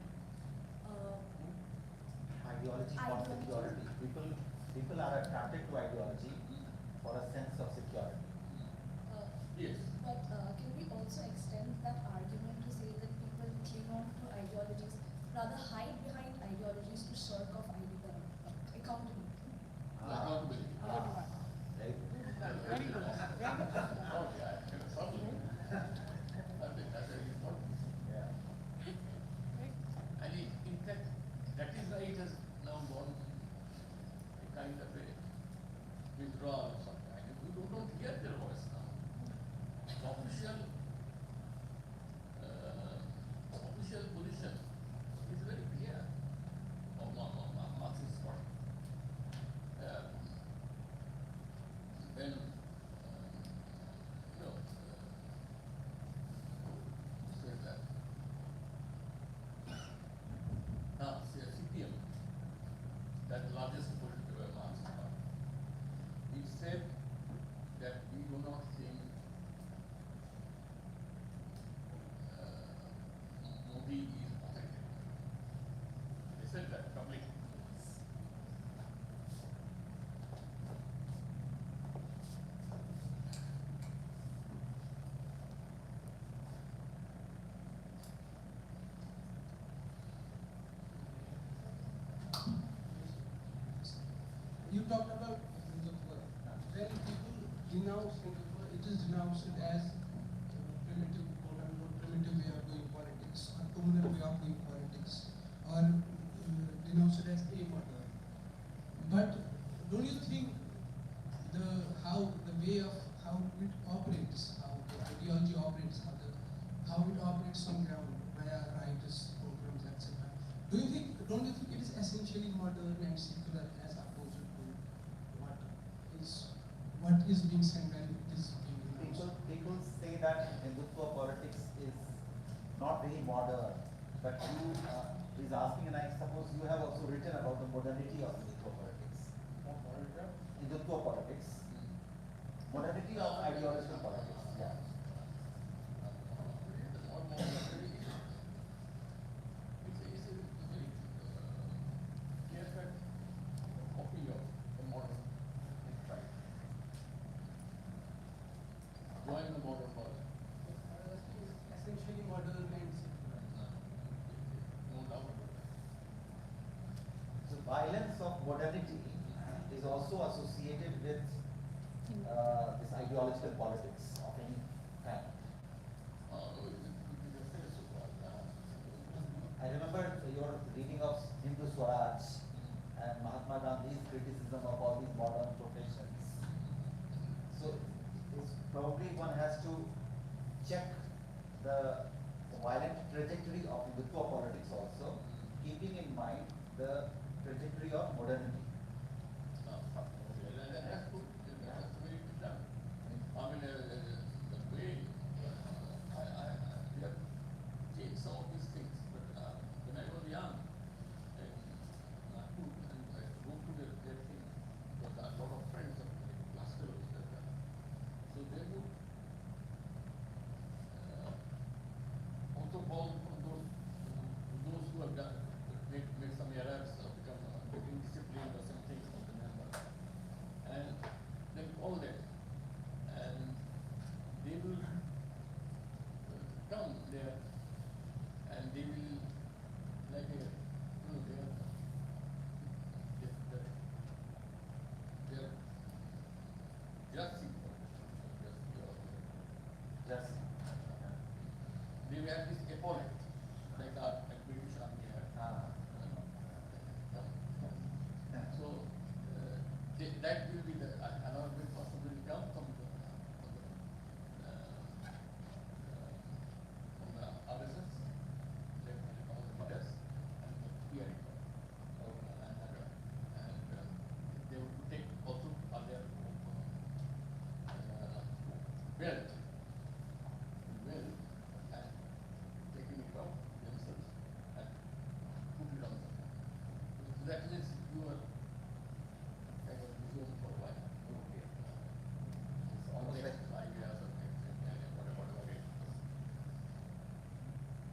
Ideology for security. People are attracted to ideology for a sense of security. Yes. But can we also extend that argument to say that people cling on to ideologies, rather hide behind ideologies to shirk off accountability? Accountability. Right? Very good. Oh, yeah, certainly. That's very important. Yeah. And in fact, that is why it has now gone a kind of a withdrawal of some kind. We don't hear their voice now. The official position is very clear of Marxist Party. When says that CPM, that largest political Marxist party, it said that we do not think Modi is authentic. They said that publicly. You talked about Singapore. When people denounce Singapore, it is denounced as primitive, quote unquote, primitive way of doing politics, or communal way of doing politics, or denounced as amodern. But don't you think the way of how it operates, how the ideology operates, how it operates on ground via writers, programs, etc. Don't you think it is essentially modern and secular as opposed to what what is being said when it is being denounced. People say that Hindutva politics is not very modern, but you is asking, and I suppose you have also written about the modernity of Hindutva politics. What monitor? Hindutva politics, modernity of ideological politics. Yeah. It's a very clear-cut copy of the modern right. Join the modern world. Essentially modern and secular. No doubt about that. So violence of modernity is also associated with this ideological politics of any kind. I remember your reading of Hindu Swaraj and Mahatma Gandhi's criticism of all these modern professions. So it's probably one has to check the violent trajectory of Hindutva politics also, keeping in mind the trajectory of modernity. That's good. That's the way it is done. I mean, the way we have changed some of these things. But when I was young, I wrote to their thing. Because a lot of friends of class fellows that so they would also call those who have done made some errors or become indisciplined or something from the member, and they call them, and they will come there, and they will like a, they are dressing for Just they wear this epaulette, like our British Army had. So that will be the another big possibility come from the RSS, like all the leaders and the PRI. And they would take also their belt, and taking it out themselves and put it on the. So that means you are kind of museum for a while. okay. It's All almost the like ideas of whatever it is.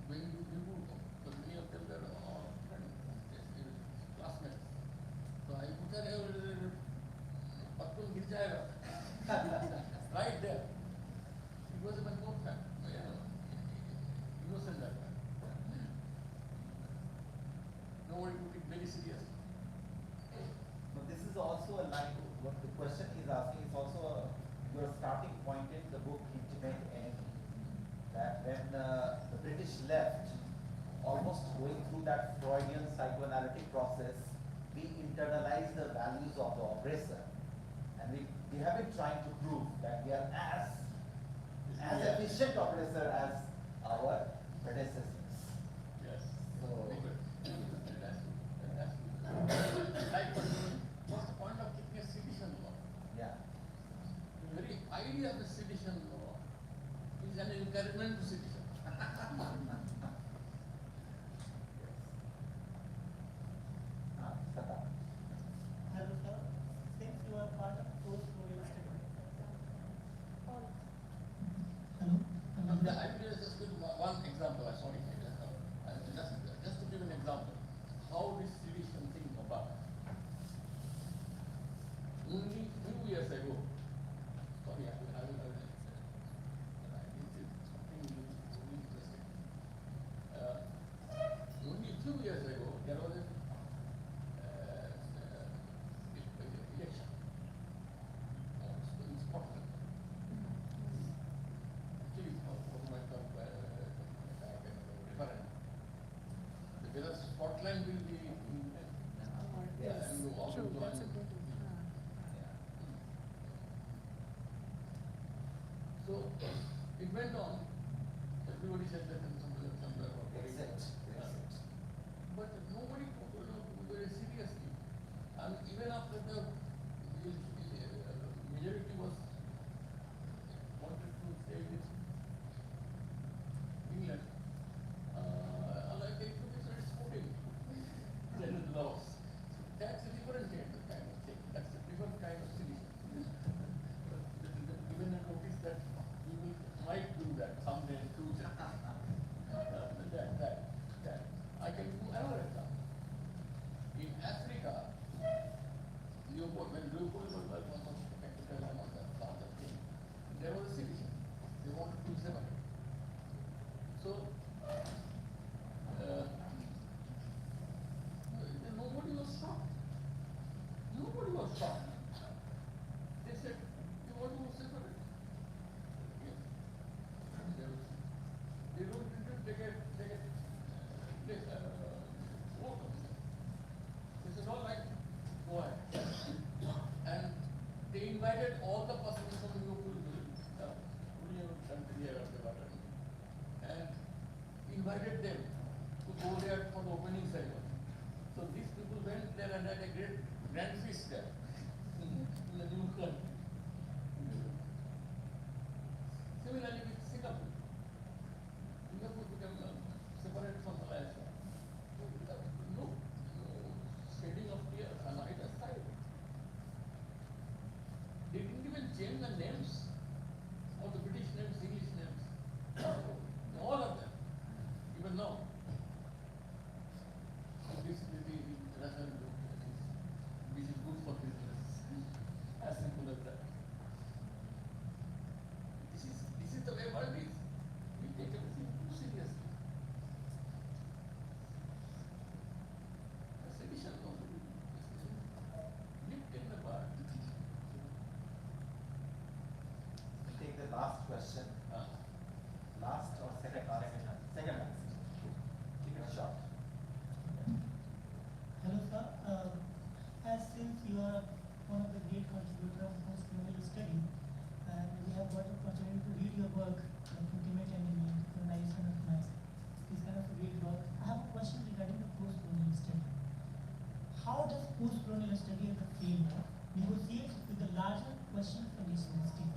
When you because many of them were all friends, classmates. So I put her patun gir jayega. Right there. He was even more fat, innocent that time. Nobody took it very seriously. But this is also a line. What the question is asking is also your starting point in the book Intimate Enemy. That when the British left, almost going through that Freudian psychoanalytic process, we internalized the values of the oppressor, and we have been trying to prove that we are as efficient oppressor as our predecessors. Yes. So Like, what's the point of keeping a sedition law? yeah. The very idea of the sedition law is an encouragement to sedition. Sata. Hello, sir. Since you are part of post-colonial studies. Hello. The idea is just give one example. Sorry, just to give an example, how this sedition thing about. Only few years ago, sorry, I will this is something really interesting. Only few years ago, there was a election in Scotland. Actually, for my referendum. Whether Scotland will be Yes. and will also join. So it went on. Everybody said that somewhere. Exit. But nobody took it very seriously. And even after the majority was wanted to stay with England. Like the education is voting, then it laws. That's a different kind of thing. That's a different kind of solution. Given a notice that people might do that someday in future. That. I can do another example. In Africa, when Leopold was one of the capital and all that other thing, there was a sedition. They wanted to separate. So, nobody was shocked. Nobody was shocked. They said, you want to separate? Yes. They don't vote. They said, all right, go ahead. And they invited all the persons from Liverpool and invited them to go there for the opening ceremony. So these people went there and had a great grand feast there in the new country. Similarly with Singapore. Singapore became separate from Malaysia. No shedding of tears on either side. They didn't even change the names of the British names, English names. All of them. Even now. So this is the international group which is good for business. As simple as that. This is the way world is. We take everything too seriously. The sedition of nipped in the bud. We'll take the last question. Last or second last? Second last. Keep it short. Hello, sir. As since you are one of the great contributors of post-colonial study, and we have got the opportunity to read your work, like Intimate Enemy, Colonization of Mass, this kind of great work. I have a question regarding the post-colonial study. How does post-colonial study as a framework negotiate with the larger question of a nation state?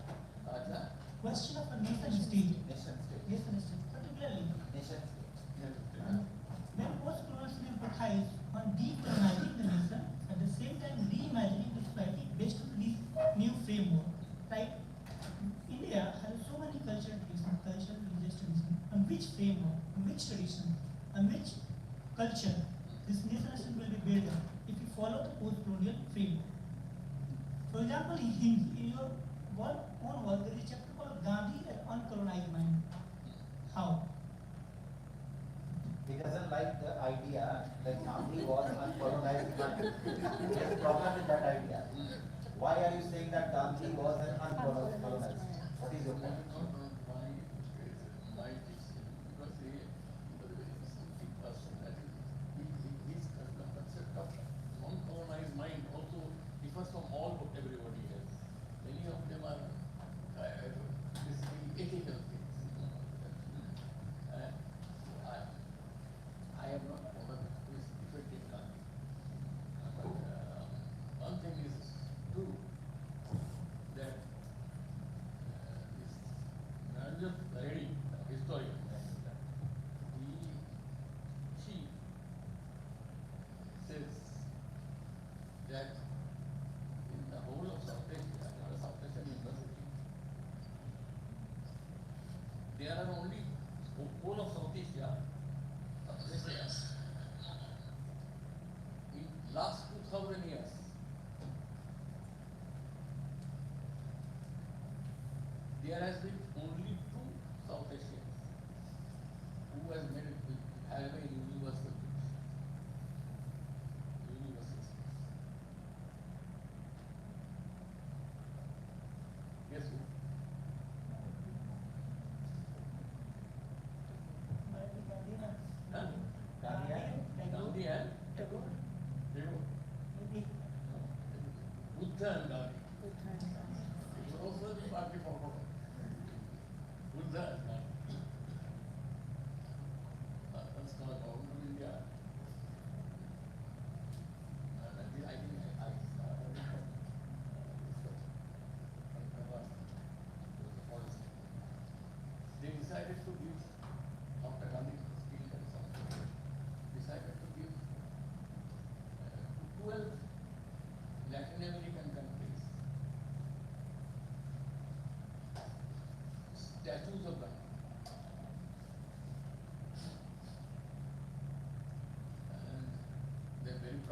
Question of a nation state. Nation state. Nation state, particularly. Nation state. When post-colonialism emphasizes on decolonizing the nation, at the same time reimagining the society based on this new framework, right? India has so many cultural religious traditions. On which framework, on which tradition, on which culture this nation will be built on if you follow the post-colonial framework? For example, in your own work, there is a chapter called Gandhi and Uncolonized Mind. How? He doesn't like the idea that Gandhi was uncolonized man. He has a problem with that idea. Why are you saying that Gandhi was an uncolonized? What is your point? My because he was a very specific person. That his concept of non-colonized mind also differs from everybody else. Many of them are basically ethical things. I have not bothered with defending Gandhi. But one thing is true, that this Narendra Reddy, historian, she says that in the whole of South Asia, South Asian University, there are only whole of South Asia. In last 2000 years, there has been only two South Asians who has made it have a universal space. Yes, sir. Huh? Gandhi and Gandhi and Tagore. Buddha and Gandhi. It was also the party for Buddha and Gandhi. That's called Government of India. I think I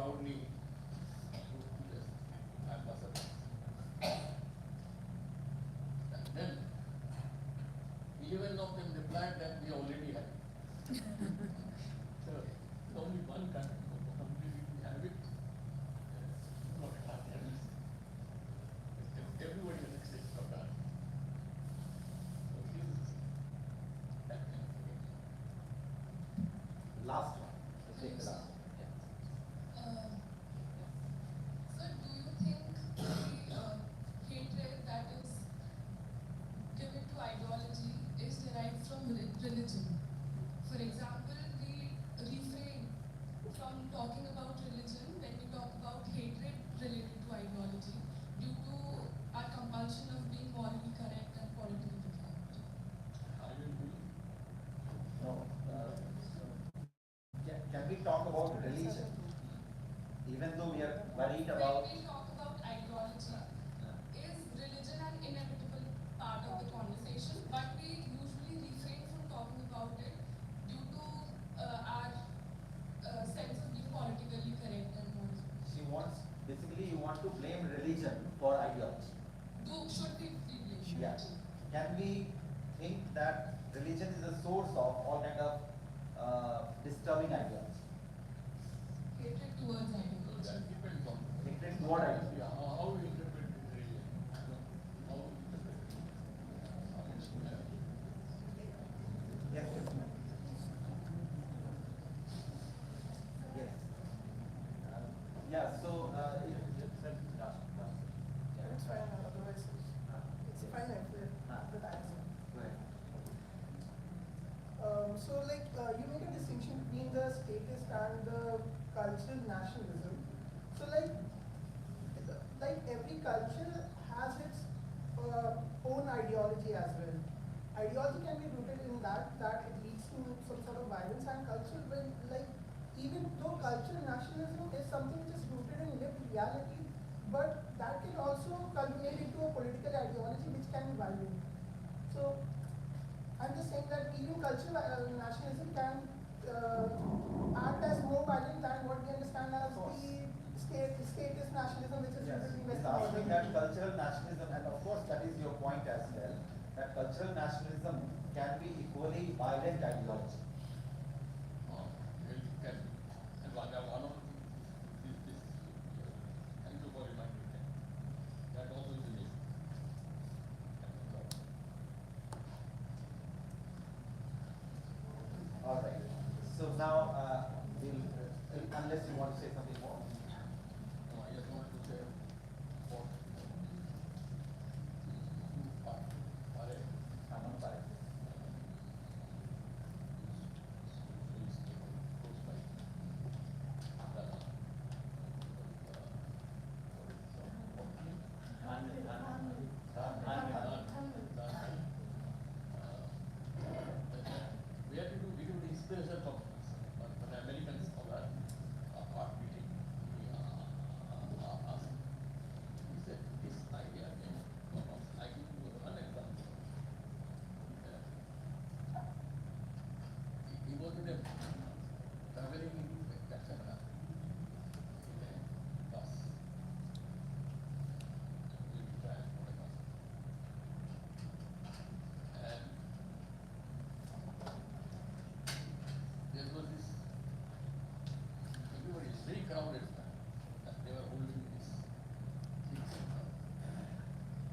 proudly to this ambassador. And then 11 of them replied that we already have it. So only one country completely have it. Not others. Everybody has access to that. So this is that kind of thing. Last one. Let's take the last one. Yeah. Sir, do you think the hatred that is given to ideology is derived from religion? For example, we refrain from talking about religion when we talk about hatred related to ideology due to our compulsion of being morally correct and politically correct. I will be. No. Can we talk about religion? Even though we are worried about. When we talk about ideology, is religion an inevitable part of the conversation? But we usually refrain from talking about it due to our sense of being politically correct and moral. She wants, basically you want to blame religion for ideology. Should we be blamed? Yeah. Can we think that religion is a source of all kind of disturbing ideology? Hatred towards So ideology. that depends on Hatred toward ideology. yeah, how you interpret the religion. How you interpret it. Yes, yes. Yes. Yeah, so It's fine, otherwise it's fine with the answer. go ahead. So like you make a distinction between the statist and the cultural nationalism. So like every culture has its own ideology as well. Ideology can be rooted in that it leads to some sort of violence, and culture will like even though cultural nationalism is something which is rooted in lived reality, but that can also culminate into a political ideology which can be violent. So I'm just saying that even cultural nationalism can act as more violent than what we understand as the statist nationalism, which is Yes, rooted in he's Western asking modern. that cultural nationalism, and of course that is your point as well, that cultural nationalism can be equally violent ideology. Well, it can be. And one of the things is this. Thank you for reminding me. That also is an issue. All right. So now, unless you want to say something more. No, I just wanted to say what Someone by. we do the inspiration conference, but the Americans for that part meeting, asked. He said, this idea came from us. I give you one example. He was in a traveling in Kashmir in a bus. We tried for a bus. And there was this, everybody is very crowded, and they were holding this thing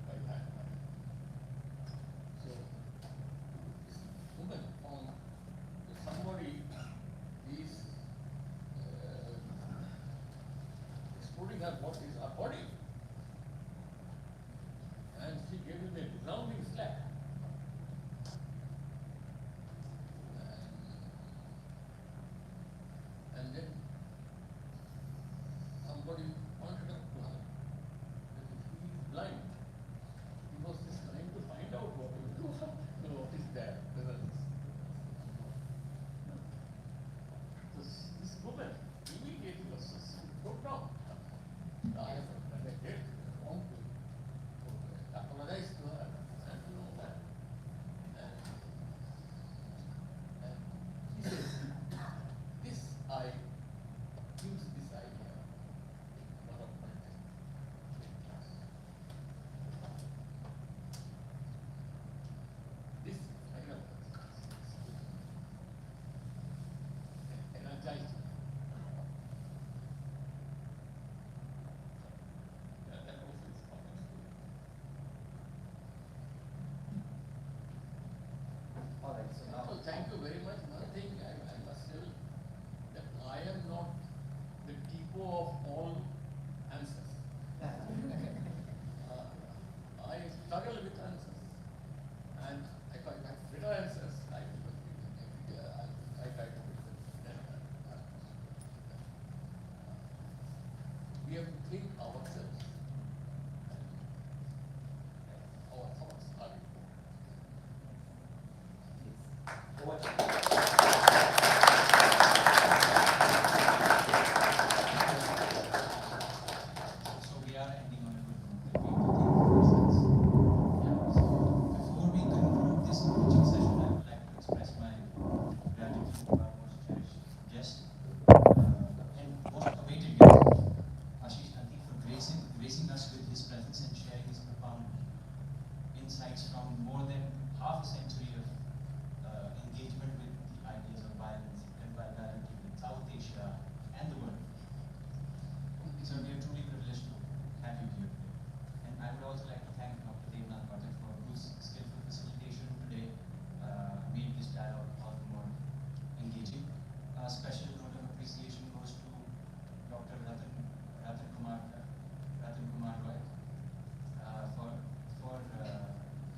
by hand. So this woman found that somebody is exploding her what is her body. And she gave him a resounding slap. And then somebody pointed out to her that he is blind. He was just trying to find out what is that. This woman immediately was broke down. I have did wrong to apologize to her and all that. And she says, this I use this idea presence and sharing his profound insights from more than half a century of engagement with the ideas of violence and vitality in South Asia and the world. So we are truly privileged to have you here today. And I would also like to thank Dr. Devnath Pathak for whose skillful facilitation today made this dialogue all the more engaging. A special note of appreciation goes to Dr. Ratan Kumar Roy for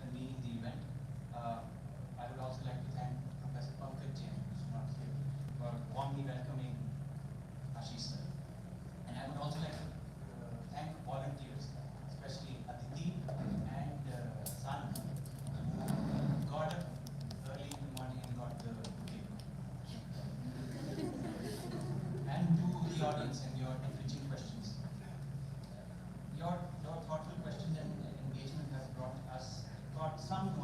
convening the event. I would also like to thank Professor Pankaj Jain, who's not here, for warmly welcoming Ashish sir. And I would also like to thank volunteers, especially Aditi and San, who got up early in the morning and got the bouquet. And to the audience and your enriching questions. Your thoughtful questions and engagement has brought some